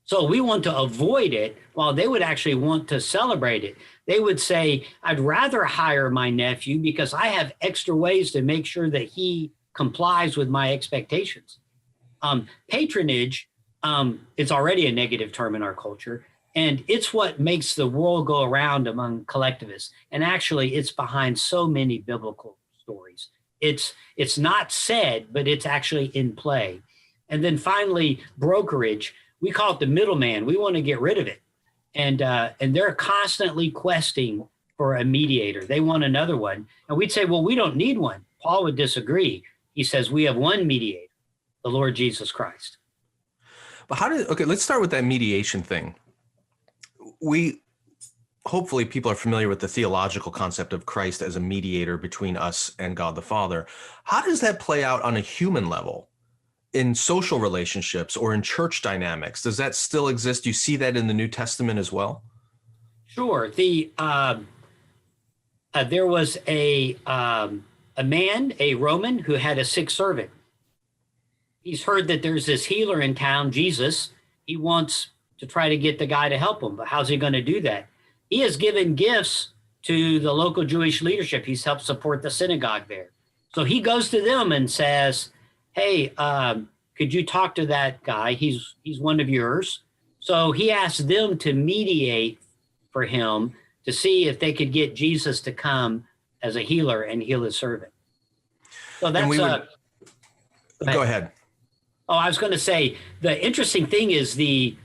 So we want to avoid it while they would actually want to celebrate it. They would say, I'd rather hire my nephew because I have extra ways to make sure that he complies with my expectations. Patronage, it's already a negative term in our culture, and it's what makes the world go around among collectivists. And actually, it's behind so many biblical stories. It's not said, but it's actually in play. And then finally, brokerage, we call it the middleman. We want to get rid of it. And they're constantly questing for a mediator. They want another one. And we'd say, well, we don't need one. Paul would disagree. He says, we have one mediator, the Lord Jesus Christ. But let's start with that mediation thing. Hopefully people are familiar with the theological concept of Christ as a mediator between us and God the Father. How does that play out on a human level in social relationships or in church dynamics? Does that still exist? Do you see that in the New Testament as well? Sure. There was a man, a Roman, who had a sick servant. He's heard that there's this healer in town, Jesus. He wants to try to get the guy to help him, but how's he going to do that? He has given gifts to the local Jewish leadership. He's helped support the synagogue there. So he goes to them and says, hey, could you talk to that guy? He's one of yours. So he asked them to mediate for him to see if they could get Jesus to come as a healer and heal his servant. So that's go ahead. Oh, I was going to say, the interesting thing is the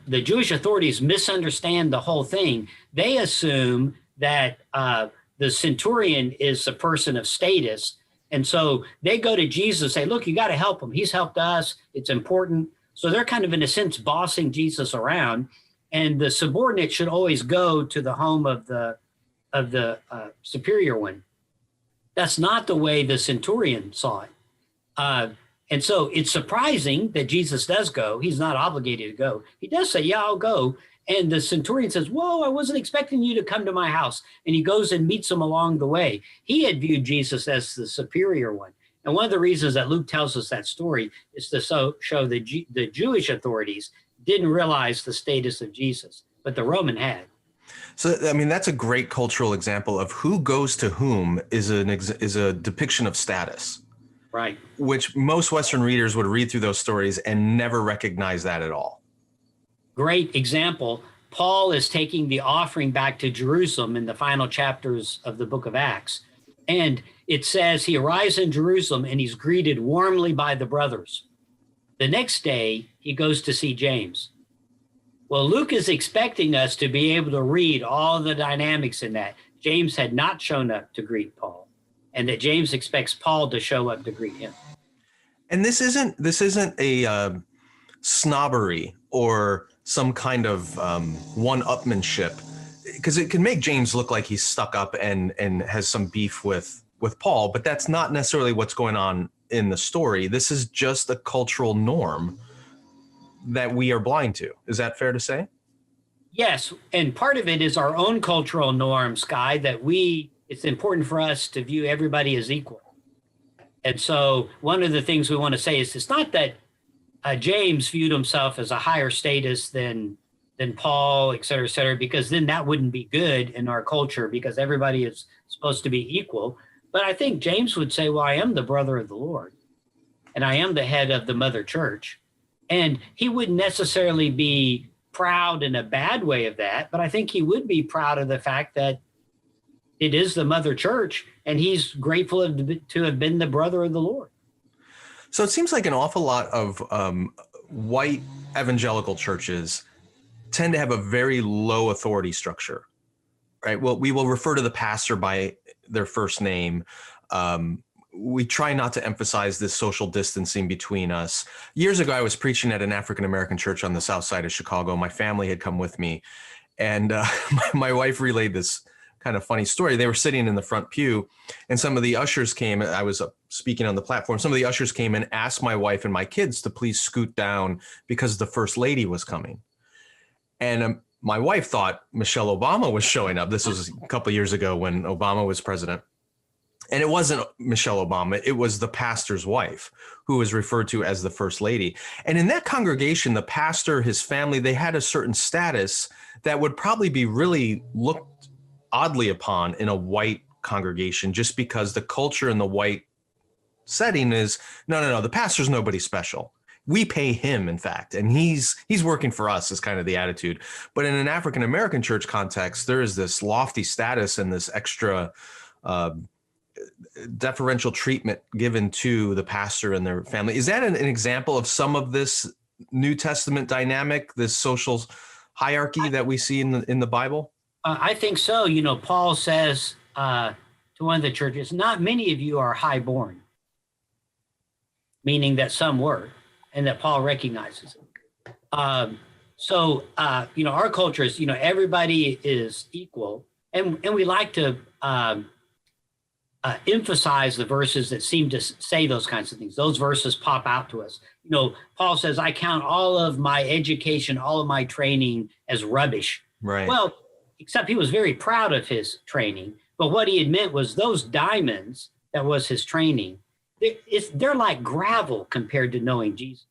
Jewish authorities misunderstand the whole thing. They assume that the centurion is a person of status. And so they go to Jesus and say, look, you got to help him. He's helped us. It's important. So they're kind of, in a sense, bossing Jesus around. And the subordinate should always go to the home of the superior one. That's not the way the centurion saw it. And so it's surprising that Jesus does go. He's not obligated to go. He does say, yeah, I'll go. And the centurion says, whoa, I wasn't expecting you to come to my house. And he goes and meets him along the way. He had viewed Jesus as the superior one. And one of the reasons that Luke tells us that story is to show the Jewish authorities didn't realize the status of Jesus, but the Roman had. So, I mean, that's a great cultural example of who goes to whom is a depiction of status. Right. Which most Western readers would read through those stories and never recognize that at all. Great example. Paul is taking the offering back to Jerusalem in the final chapters of the book of Acts. And it says he arrives in Jerusalem and he's greeted warmly by the brothers. The next day, he goes to see James. Well, Luke is expecting us to be able to read all the dynamics in that. James had not shown up to greet Paul, and that James expects Paul to show up to greet him. And this isn't a snobbery or some kind of one-upmanship, because it can make James look like he's stuck up and has some beef with Paul, but that's not necessarily what's going on in the story. This is just a cultural norm that we are blind to. Is that fair to say? Yes, and part of it is our own cultural norm, Skye, that it's important for us to view everybody as equal. And so one of the things we want to say is it's not that James viewed himself as a higher status than Paul, et cetera, because then that wouldn't be good in our culture because everybody is supposed to be equal. But I think James would say, well, I am the brother of the Lord, and I am the head of the mother church. And he wouldn't necessarily be proud in a bad way of that, but I think he would be proud of the fact that it is the mother church, and he's grateful to have been the brother of the Lord. So it seems like an awful lot of white evangelical churches tend to have a very low authority structure, right? Well, we will refer to the pastor by their first name. We try not to emphasize this social distancing between us. Years ago, I was preaching at an African-American church on the south side of Chicago. My family had come with me, and my wife relayed this kind of funny story. They were sitting in the front pew, and some of the ushers came. I was speaking on the platform. Some of the ushers came and asked my wife and my kids to please scoot down because the first lady was coming. And my wife thought Michelle Obama was showing up. This was a couple of years ago when Obama was president. And it wasn't Michelle Obama. It was the pastor's wife, who was referred to as the first lady. And in that congregation, the pastor, his family, they had a certain status that would probably be really looked oddly upon in a white congregation, just because the culture in the white setting is, no, the pastor's nobody special. We pay him, in fact, and he's working for us is kind of the attitude. But in an African-American church context, there is this lofty status and this extra deferential treatment given to the pastor and their family. Is that an example of some of this New Testament dynamic, this social hierarchy that we see in the Bible? I think so. You know, Paul says to one of the churches, not many of you are highborn, meaning that some were, and that Paul recognizes it. Our culture is, everybody is equal, and we like to emphasize the verses that seem to say those kinds of things. Those verses pop out to us. Paul says, I count all of my education, all of my training as rubbish. Right. Well, except he was very proud of his training. But what he had meant was those diamonds, that was his training, they're like gravel compared to knowing Jesus.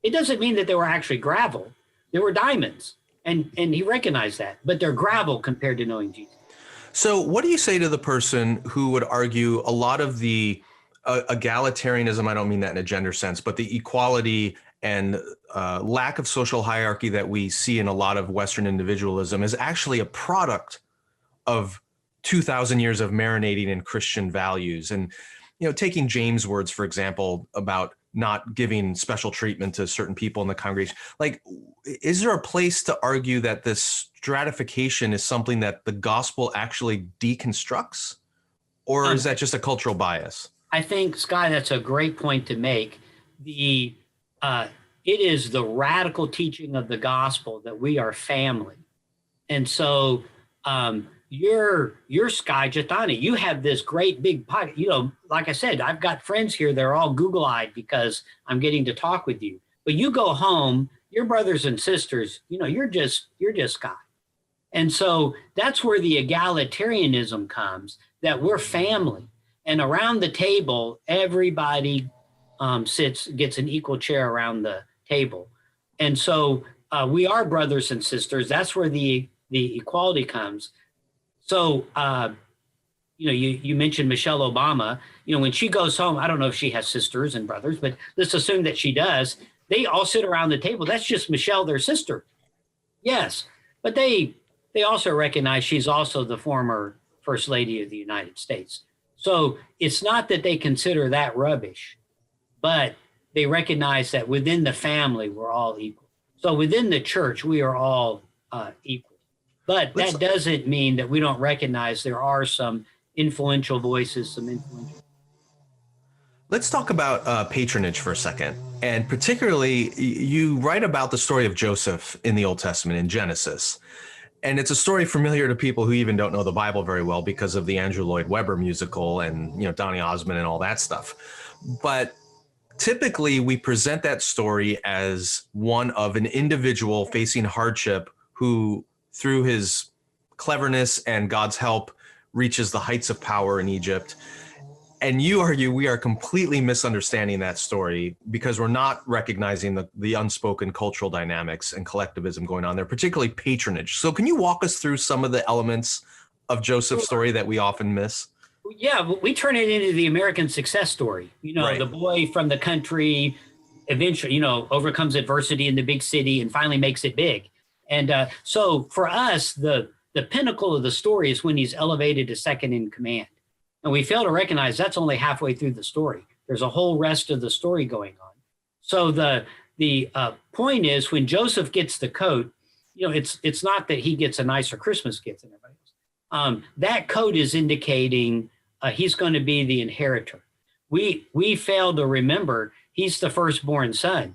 It doesn't mean that they were actually gravel. They were diamonds. And he recognized that. But they're gravel compared to knowing Jesus. So what do you say to the person who would argue a lot of the egalitarianism, I don't mean that in a gender sense, but the equality and lack of social hierarchy that we see in a lot of Western individualism is actually a product of 2,000 years of marinating in Christian values? And, taking James' words, for example, about not giving special treatment to certain people in the congregation. Like, is there a place to argue that this stratification is something that the gospel actually deconstructs? Or is that just a cultural bias? I think, Skye, that's a great point to make. It is the radical teaching of the gospel that we are family. And so you're Skye Jethani. You have this great big pocket. You know, like I said, I've got friends here. They're all Google-eyed because I'm getting to talk with you. But you go home, your brothers and sisters, you know, you're just Skye. And so that's where the egalitarianism comes, that we're family. And around the table, everybody gets an equal chair around the table. And so we are brothers and sisters. That's where the equality comes. So, you know, you mentioned Michelle Obama. You know, when she goes home, I don't know if she has sisters and brothers, but let's assume that she does. They all sit around the table. That's just Michelle, their sister. Yes, but they also recognize she's also the former First Lady of the United States. So it's not that they consider that rubbish, but they recognize that within the family, we're all equal. So within the church, we are all equal. But that doesn't mean that we don't recognize there are some influential voices, Let's talk about patronage for a second. And particularly, you write about the story of Joseph in the Old Testament in Genesis. And it's a story familiar to people who even don't know the Bible very well because of the Andrew Lloyd Webber musical and, you know, Donny Osmond and all that stuff. But typically, we present that story as one of an individual facing hardship who, through his cleverness and God's help, reaches the heights of power in Egypt. And you argue we are completely misunderstanding that story because we're not recognizing the unspoken cultural dynamics and collectivism going on there, particularly patronage. So can you walk us through some of the elements of Joseph's story that we often miss? Yeah, we turn it into the American success story. You know, right. The boy from the country eventually, you know, overcomes adversity in the big city and finally makes it big. And so for us, the pinnacle of the story is when he's elevated to second in command. And we fail to recognize that's only halfway through the story. There's a whole rest of the story going on. So the point is, when Joseph gets the coat, you know, it's not that he gets a nicer Christmas gift than everybody else. That coat is indicating he's going to be the inheritor. We fail to remember he's the firstborn son.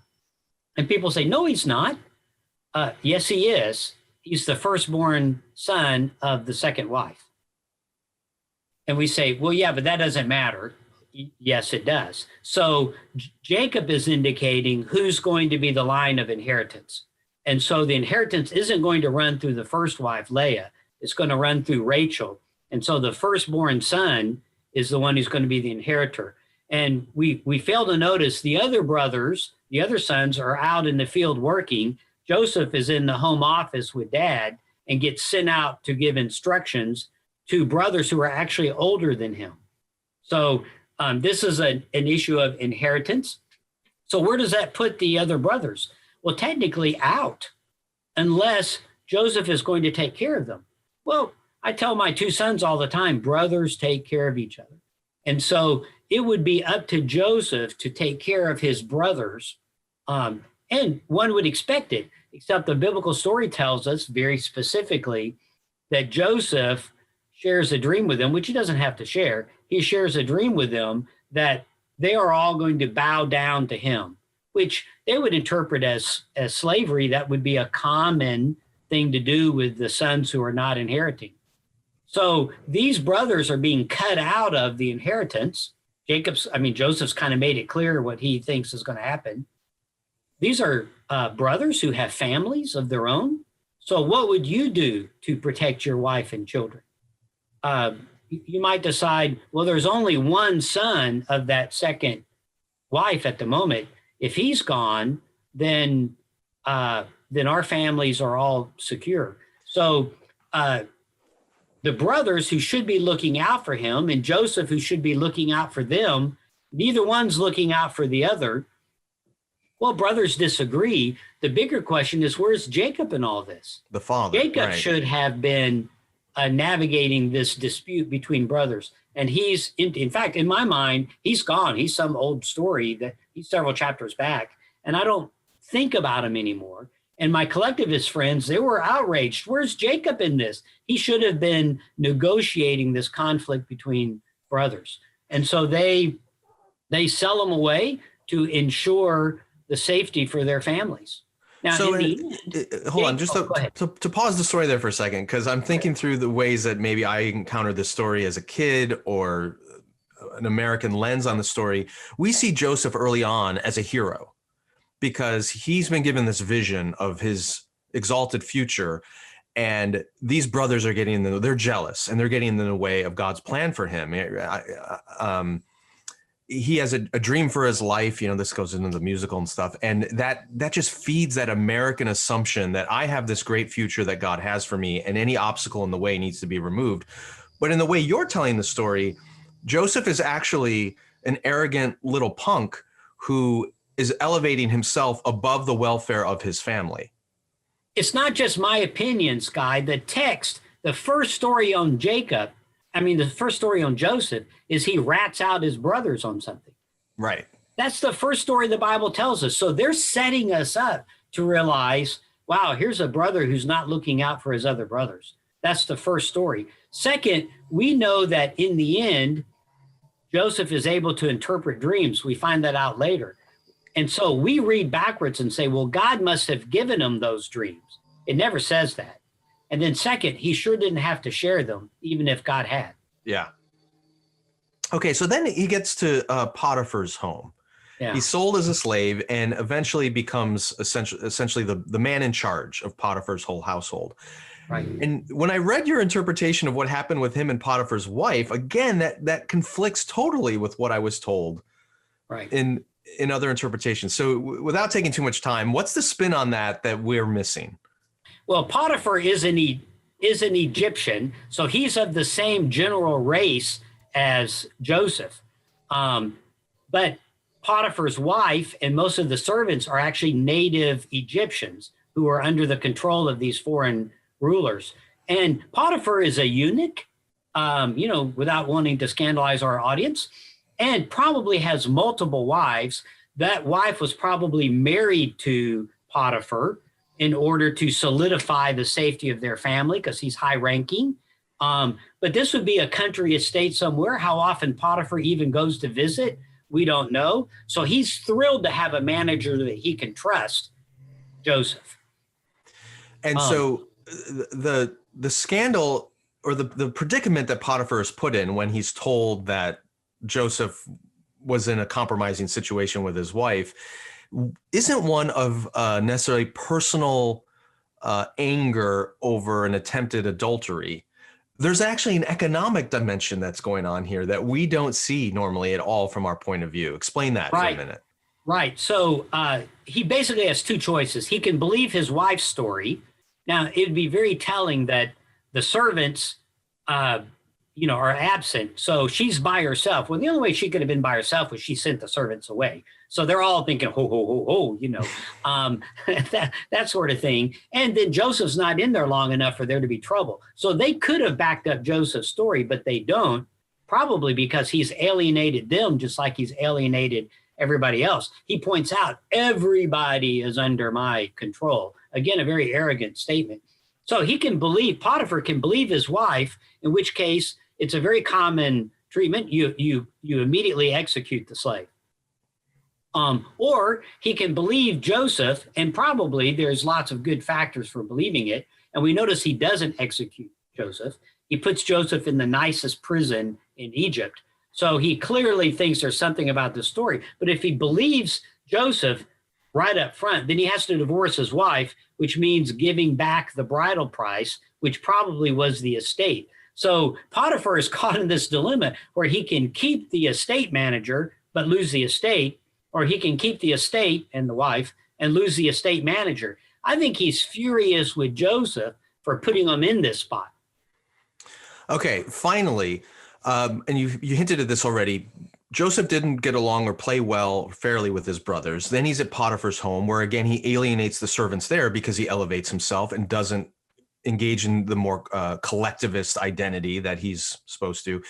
And people say, no, he's not. Yes, he is. He's the firstborn son of the second wife. And we say, well, yeah, but that doesn't matter. Yes, it does. So Jacob is indicating who's going to be the line of inheritance. And so the inheritance isn't going to run through the first wife, Leah. It's going to run through Rachel. And so the firstborn son is the one who's going to be the inheritor. And we fail to notice the other brothers, the other sons are out in the field working. Joseph is in the home office with dad and gets sent out to give instructions to brothers who are actually older than him. So this is an issue of inheritance. So where does that put the other brothers? Well, technically out, unless Joseph is going to take care of them. Well, I tell my two sons all the time, brothers take care of each other. And so it would be up to Joseph to take care of his brothers. And one would expect it, except the biblical story tells us very specifically that Joseph shares a dream with them, which he doesn't have to share. He shares a dream with them that they are all going to bow down to him, which they would interpret as slavery. That would be a common thing to do with the sons who are not inheriting. So these brothers are being cut out of the inheritance. Joseph's kind of made it clear what he thinks is going to happen. These are brothers who have families of their own. So what would you do to protect your wife and children? You might decide, well, there's only one son of that second wife at the moment. If he's gone, then our families are all secure. So the brothers who should be looking out for him and Joseph who should be looking out for them, neither one's looking out for the other. Well, brothers disagree. The bigger question is, where's Jacob in all this? The father. Jacob should have been navigating this dispute between brothers. And he's, in fact, in my mind, he's gone. He's some old story He's several chapters back, and I don't think about him anymore. And my collectivist friends, they were outraged. Where's Jacob in this? He should have been negotiating this conflict between brothers. And so they sell him away to ensure the safety for their families. Now, so hold on, just to pause the story there for a second, because I'm thinking through the ways that maybe I encountered this story as a kid or an American lens on the story. We see Joseph early on as a hero because he's been given this vision of his exalted future. And these brothers are they're jealous and they're getting in the way of God's plan for him. He has a dream for his life. This goes into the musical and stuff. And that just feeds that American assumption that I have this great future that God has for me, and any obstacle in the way needs to be removed. But in the way you're telling the story, Joseph is actually an arrogant little punk who is elevating himself above the welfare of his family. It's not just my opinion, Skye. The text, the first story on the first story on Joseph is he rats out his brothers on something. Right. That's the first story the Bible tells us. So they're setting us up to realize, wow, here's a brother who's not looking out for his other brothers. That's the first story. Second, we know that in the end, Joseph is able to interpret dreams. We find that out later. And so we read backwards and say, well, God must have given him those dreams. It never says that. And then second, he sure didn't have to share them, even if God had. Yeah. Okay, so then he gets to Potiphar's home. Yeah. He's sold as a slave and eventually becomes essentially the man in charge of Potiphar's whole household. Right. And when I read your interpretation of what happened with him and Potiphar's wife, again, that conflicts totally with what I was told. Right. In other interpretations. So without taking too much time, what's the spin on that we're missing? Well, Potiphar is an Egyptian, so he's of the same general race as Joseph. But Potiphar's wife and most of the servants are actually native Egyptians who are under the control of these foreign rulers. And Potiphar is a eunuch, without wanting to scandalize our audience, and probably has multiple wives. That wife was probably married to Potiphar in order to solidify the safety of their family because he's high ranking. But this would be a country estate somewhere. How often Potiphar even goes to visit, we don't know. So he's thrilled to have a manager that he can trust, Joseph. And so the scandal or the predicament that Potiphar is put in when he's told that Joseph was in a compromising situation with his wife isn't one of necessarily personal anger over an attempted adultery. There's actually an economic dimension that's going on here that we don't see normally at all from our point of view. Explain that for a minute. Right. So he basically has two choices. He can believe his wife's story. Now, it'd be very telling that the servants are absent. So she's by herself. Well, the only way she could have been by herself was she sent the servants away. So they're all thinking, ho, ho, ho, ho, that sort of thing. And then Joseph's not in there long enough for there to be trouble. So they could have backed up Joseph's story, but they don't, probably because he's alienated them just like he's alienated everybody else. He points out, everybody is under my control. Again, a very arrogant statement. So Potiphar can believe his wife, in which case it's a very common treatment. You immediately execute the slave. Or he can believe Joseph, and probably there's lots of good factors for believing it. And we notice he doesn't execute Joseph. He puts Joseph in the nicest prison in Egypt. So he clearly thinks there's something about this story. But if he believes Joseph right up front, then he has to divorce his wife, which means giving back the bridal price, which probably was the estate. So Potiphar is caught in this dilemma where he can keep the estate manager but lose the estate, or he can keep the estate and the wife and lose the estate manager. I think he's furious with Joseph for putting him in this spot. Okay, finally, and you hinted at this already, Joseph didn't get along or play well fairly with his brothers. Then he's at Potiphar's home, where again he alienates the servants there because he elevates himself and doesn't engage in the more collectivist identity that he's supposed to.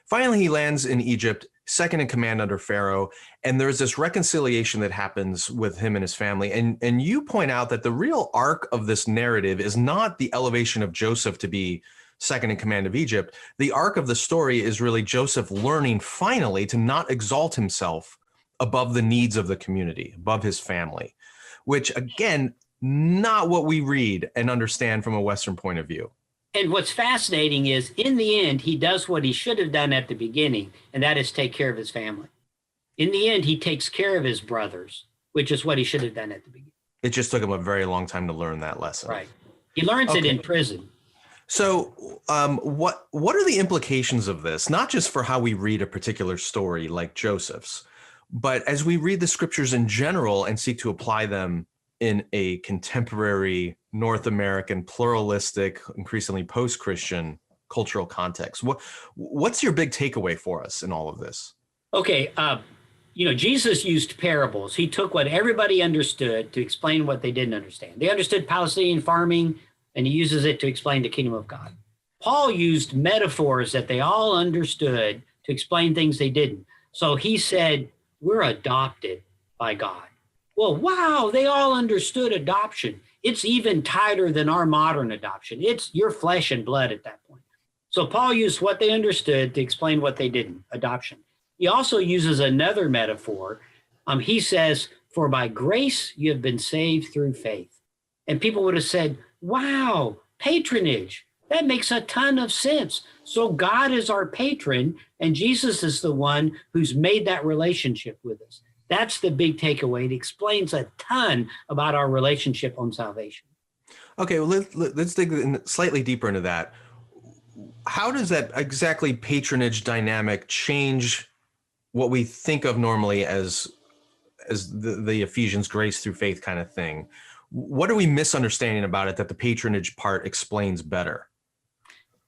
Finally, he lands in Egypt second in command under Pharaoh, and there's this reconciliation that happens with him and his family. And you point out that the real arc of this narrative is not the elevation of Joseph to be second in command of Egypt. The arc of the story is really Joseph learning finally to not exalt himself above the needs of the community, above his family, which again, not what we read and understand from a Western point of view. And what's fascinating is, in the end, he does what he should have done at the beginning, and that is take care of his family. In the end, he takes care of his brothers, which is what he should have done at the beginning. It just took him a very long time to learn that lesson. Right. He learns it in prison. So what are the implications of this, not just for how we read a particular story like Joseph's, but as we read the scriptures in general and seek to apply them in a contemporary North American, pluralistic, increasingly post-Christian cultural context? What's your big takeaway for us in all of this? Okay, Jesus used parables. He took what everybody understood to explain what they didn't understand. They understood Palestinian farming, and he uses it to explain the kingdom of God. Paul used metaphors that they all understood to explain things they didn't. So he said, we're adopted by God. Well, wow, they all understood adoption. It's even tighter than our modern adoption. It's your flesh and blood at that point. So Paul used what they understood to explain what they didn't, adoption. He also uses another metaphor. He says, for by grace you have been saved through faith. And people would have said, wow, patronage. That makes a ton of sense. So God is our patron, and Jesus is the one who's made that relationship with us. That's the big takeaway. It explains a ton about our relationship on salvation. Okay, well, let's dig slightly deeper into that. How does that exactly patronage dynamic change what we think of normally as the Ephesians grace through faith kind of thing? What are we misunderstanding about it that the patronage part explains better?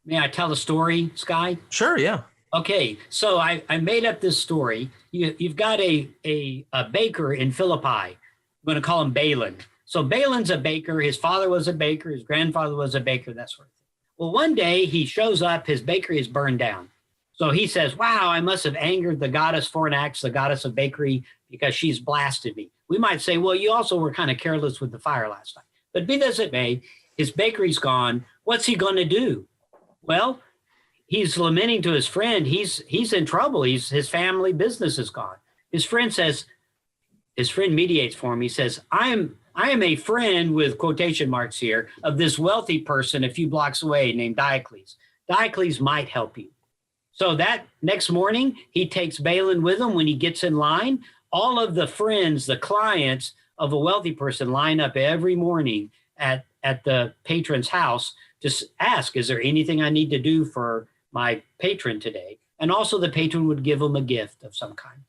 May I tell a story, Skye? Sure, yeah. Okay, so I made up this story. You've got a baker in Philippi. I'm going to call him Balin. So Balin's a baker. His father was a baker. His grandfather was a baker, that sort of thing. Well, one day he shows up. His bakery is burned down. So he says, wow, I must have angered the goddess Fornax, the goddess of bakery, because she's blasted me. We might say, well, you also were kind of careless with the fire last night. But be that as it may, his bakery's gone. What's he going to do? Well, he's lamenting to his friend. He's in trouble. His family business is gone. His friend mediates for him. He says, I am a friend, with quotation marks here, of this wealthy person a few blocks away named Diocles. Diocles might help you. So that next morning, he takes Balin with him. When he gets in line, all of the friends, the clients of a wealthy person, line up every morning at the patron's house to ask, is there anything I need to do for my patron today? And also the patron would give him a gift of some kind.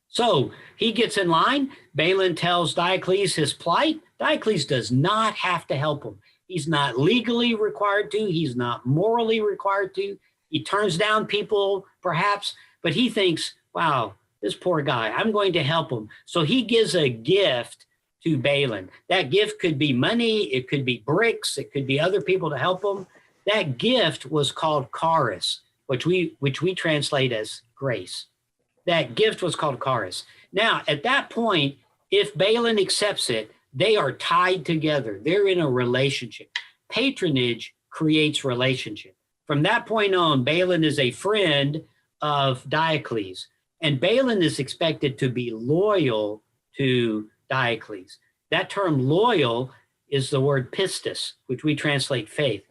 So he gets in line. Balin tells Diocles his plight. Diocles does not have to help him. He's not legally required to. He's not morally required to. He turns down people, perhaps, but he thinks, wow, this poor guy, I'm going to help him. So he gives a gift to Balin. That gift could be money. It could be bricks. It could be other people to help him. That gift was called charis, which we translate as grace. That gift was called charis. Now, at that point, if Balin accepts it, they are tied together. They're in a relationship. Patronage creates relationship. From that point on, Balin is a friend of Diocles, and Balin is expected to be loyal to Diocles. That term loyal is the word pistis, which we translate faith.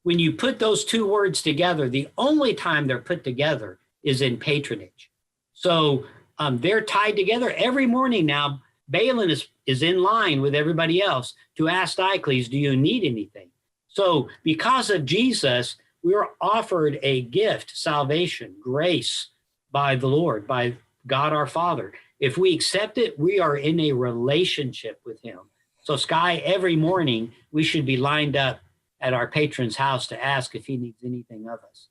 When you put those two words together, the only time they're put together is in patronage. So they're tied together every morning now. Balin is in line with everybody else to ask Diocles, do you need anything? So because of Jesus, we are offered a gift, salvation, grace by the Lord, by God our Father. If we accept it, we are in a relationship with him. So Skye, every morning, we should be lined up at our patron's house to ask if he needs anything of us.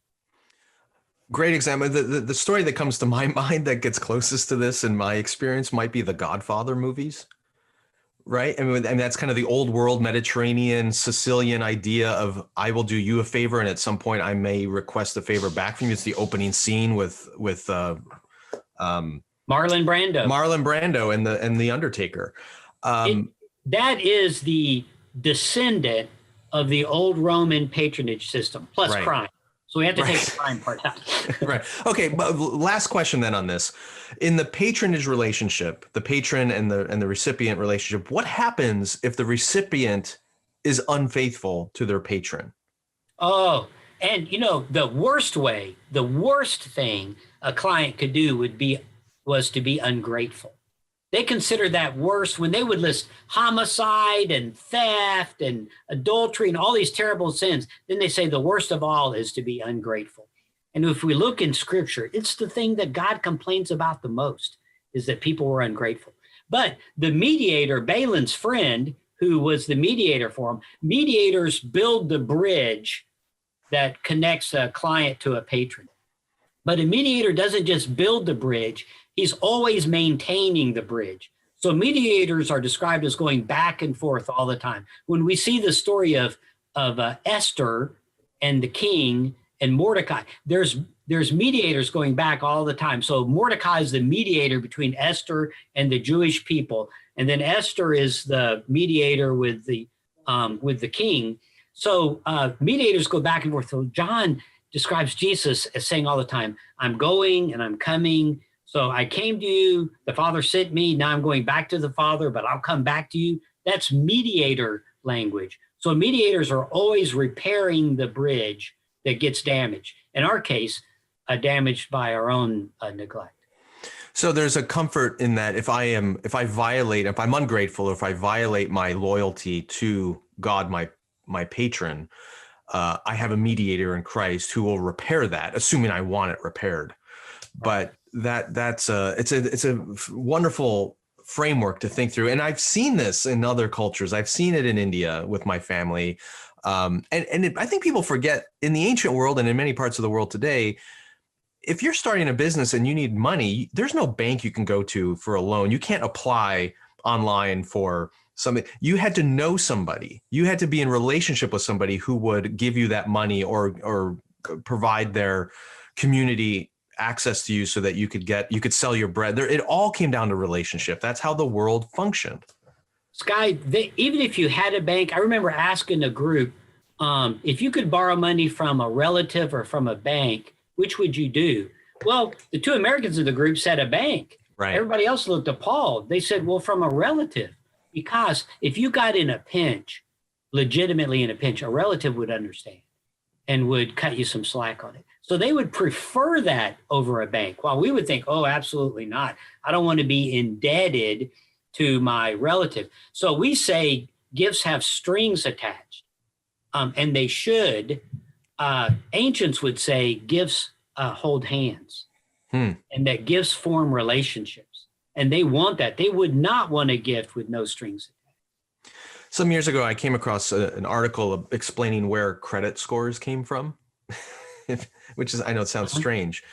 Great example. The story that comes to my mind that gets closest to this in my experience might be the Godfather movies, right? And that's kind of the old world Mediterranean Sicilian idea of I will do you a favor, and at some point I may request a favor back from you. It's the opening scene with Marlon Brando and the Undertaker. That is the descendant of the old Roman patronage system plus crime. So we have to take the crime part out. Right. Okay. But last question then on this. In the patronage relationship, the patron and the recipient relationship, what happens if the recipient is unfaithful to their patron? Oh, and the worst thing a client could do was to be ungrateful. They consider that worse when they would list homicide and theft and adultery and all these terrible sins. Then they say the worst of all is to be ungrateful. And if we look in Scripture, it's the thing that God complains about the most, is that people were ungrateful. But the mediator, Balaam's friend, who was the mediator for him, mediators build the bridge that connects a client to a patron. But a mediator doesn't just build the bridge, he's always maintaining the bridge. So mediators are described as going back and forth all the time. When we see the story of Esther and the king and Mordecai, there's mediators going back all the time. So Mordecai is the mediator between Esther and the Jewish people, and then Esther is the mediator with the king. So mediators go back and forth. So John describes Jesus as saying all the time, I'm going and I'm coming. So I came to you, the Father sent me, now I'm going back to the Father, but I'll come back to you. That's mediator language. So mediators are always repairing the bridge that gets damaged. In our case, damaged by our own neglect. So there's a comfort in that if I'm ungrateful, or if I violate my loyalty to God, my patron, I have a mediator in Christ who will repair that, assuming I want it repaired. But it's a wonderful framework to think through. And I've seen this in other cultures. I've seen it in India with my family. I think people forget, in the ancient world and in many parts of the world today, if you're starting a business and you need money, there's no bank you can go to for a loan. You can't apply online for something. You had to know somebody. You had to be in relationship with somebody who would give you that money or provide their community access to you so that you could sell your bread. It all came down to relationship. That's how the world functioned. Skye, even if you had a bank, I remember asking a group, if you could borrow money from a relative or from a bank, which would you do? Well, the two Americans in the group said a bank. Right. Everybody else looked appalled. They said, well, from a relative, because if you got in a pinch, legitimately in a pinch, a relative would understand and would cut you some slack on it. So they would prefer that over a bank. While we would think, oh, absolutely not. I don't want to be indebted to my relative. So we say gifts have strings attached, and they should. Ancients would say gifts hold hands, and that gifts form relationships. And they want that. They would not want a gift with no strings attached. Some years ago, I came across an article explaining where credit scores came from, which is, I know it sounds strange,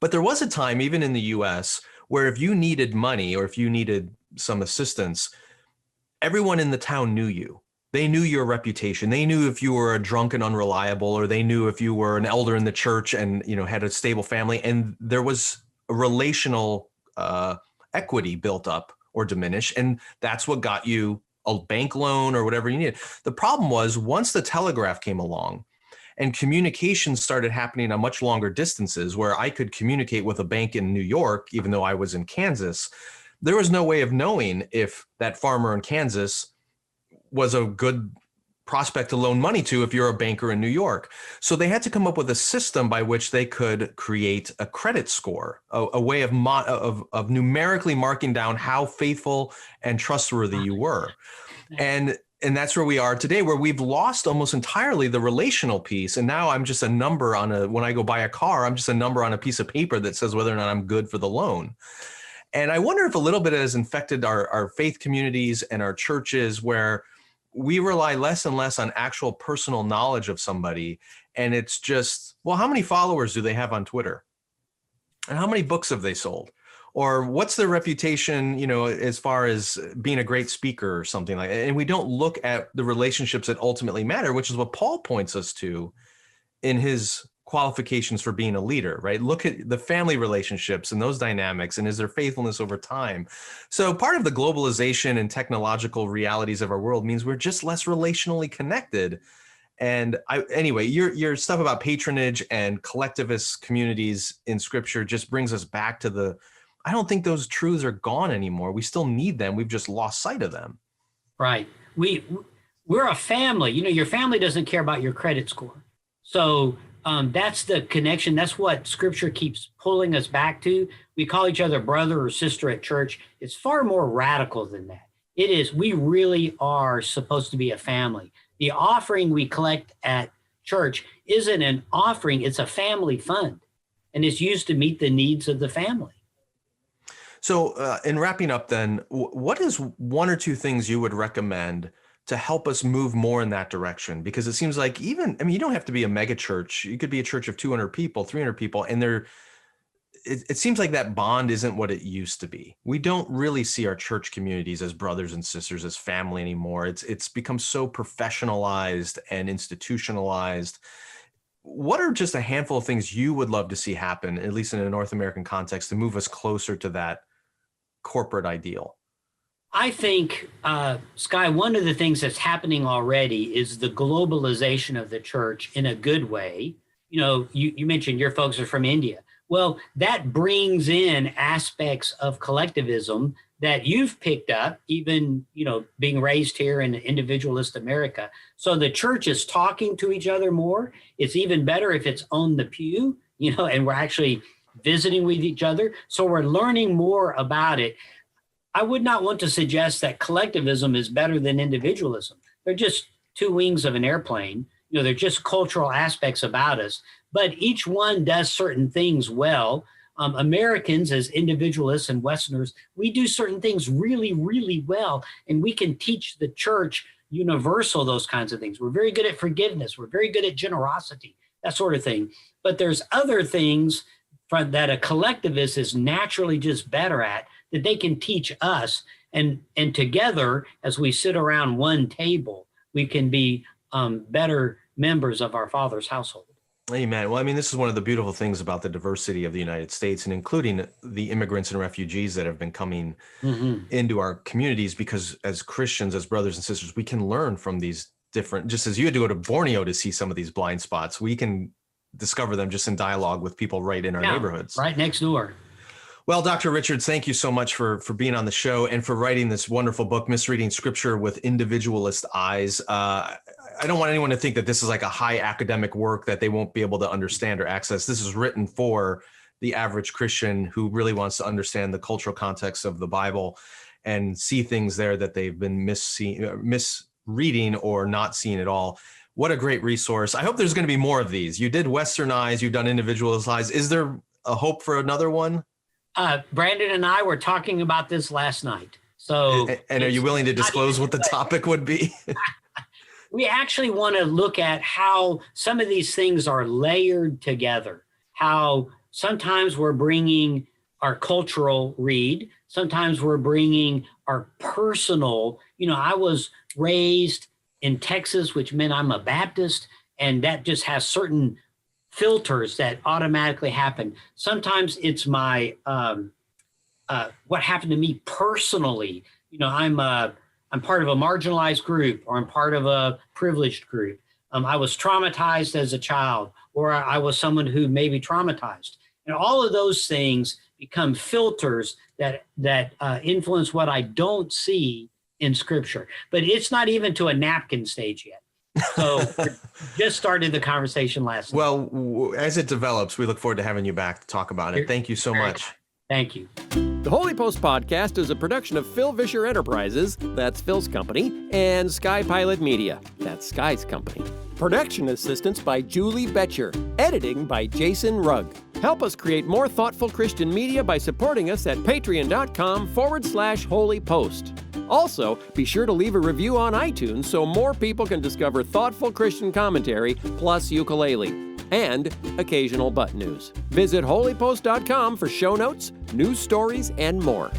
but there was a time, even in the US, where if you needed money or if you needed some assistance, everyone in the town knew you. They knew your reputation. They knew if you were a drunk and unreliable, or they knew if you were an elder in the church and had a stable family. And there was a relational equity built up or diminished, and that's what got you a bank loan or whatever you needed. The problem was, once the telegraph came along and communication started happening on much longer distances, where I could communicate with a bank in New York, even though I was in Kansas, there was no way of knowing if that farmer in Kansas was a good prospect to loan money to if you're a banker in New York. So they had to come up with a system by which they could create a credit score, a way of numerically marking down how faithful and trustworthy you were. And that's where we are today, where we've lost almost entirely the relational piece. And now I'm just a number when I go buy a car, I'm just a number on a piece of paper that says whether or not I'm good for the loan. And I wonder if a little bit has infected our faith communities and our churches, where we rely less and less on actual personal knowledge of somebody. And it's just, well, how many followers do they have on Twitter? And how many books have they sold? Or what's their reputation, as far as being a great speaker or something like that? And we don't look at the relationships that ultimately matter, which is what Paul points us to in his qualifications for being a leader, right? Look at the family relationships and those dynamics, and is there faithfulness over time? So part of the globalization and technological realities of our world means we're just less relationally connected. And anyway, your stuff about patronage and collectivist communities in Scripture just brings us back to I don't think those truths are gone anymore. We still need them. We've just lost sight of them. Right. We're a family. Your family doesn't care about your credit score. So that's the connection. That's what Scripture keeps pulling us back to. We call each other brother or sister at church. It's far more radical than that. It is. We really are supposed to be a family. The offering we collect at church isn't an offering. It's a family fund, and it's used to meet the needs of the family. So in wrapping up then, what is one or two things you would recommend to help us move more in that direction? Because it seems like you don't have to be a mega church. You could be a church of 200 people, 300 people, and it seems like that bond isn't what it used to be. We don't really see our church communities as brothers and sisters, as family anymore. It's become so professionalized and institutionalized. What are just a handful of things you would love to see happen, at least in a North American context, to move us closer to that corporate ideal? I think, Skye, one of the things that's happening already is the globalization of the church in a good way. You mentioned your folks are from India. Well, that brings in aspects of collectivism that you've picked up, even, being raised here in individualist America. So the church is talking to each other more. It's even better if it's on the pew, and we're actually visiting with each other. So we're learning more about it. I would not want to suggest that collectivism is better than individualism. They're just two wings of an airplane. They're just cultural aspects about us, but each one does certain things well. Americans, as individualists and Westerners, we do certain things really, really well, and we can teach the church universal those kinds of things. We're very good at forgiveness. We're very good at generosity, that sort of thing. But there's other things that a collectivist is naturally just better at that they can teach us. And together, as we sit around one table, we can be better members of our Father's household. Amen. Well, this is one of the beautiful things about the diversity of the United States, and including the immigrants and refugees that have been coming into our communities, because as Christians, as brothers and sisters, we can learn from these different, just as you had to go to Borneo to see some of these blind spots, we can discover them just in dialogue with people right in our neighborhoods. Right next door. Well, Dr. Richards, thank you so much for being on the show and for writing this wonderful book, Misreading Scripture with Individualist Eyes. I don't want anyone to think that this is like a high academic work that they won't be able to understand or access. This is written for the average Christian who really wants to understand the cultural context of the Bible and see things there that they've been misreading or not seeing at all. What a great resource. I hope there's going to be more of these. You did Western Eyes, you've done Individualist Eyes. Is there a hope for another one? Brandon and I were talking about this last night. So, and are you willing to disclose what the topic would be? We actually want to look at how some of these things are layered together, how sometimes we're bringing our cultural read, sometimes we're bringing our personal, I was raised in Texas, which meant I'm a Baptist, and that just has certain filters that automatically happen. Sometimes it's my what happened to me personally. I'm part of a marginalized group, or I'm part of a privileged group. I was traumatized as a child, or I was someone who may be traumatized, and all of those things become filters that influence what I don't see in Scripture. But it's not even to a napkin stage yet. So we just started the conversation last night. Well, as it develops, we look forward to having you back to talk about it. Thank you so much. Thank you. The Holy Post Podcast is a production of Phil Vischer Enterprises, that's Phil's company, and Skye Pilot Media, that's Skye's company. Production assistance by Julie Betcher. Editing by Jason Rugg. Help us create more thoughtful Christian media by supporting us at patreon.com/Holy Post. Also, be sure to leave a review on iTunes so more people can discover thoughtful Christian commentary plus ukulele and occasional butt news. Visit holypost.com for show notes, news stories, and more.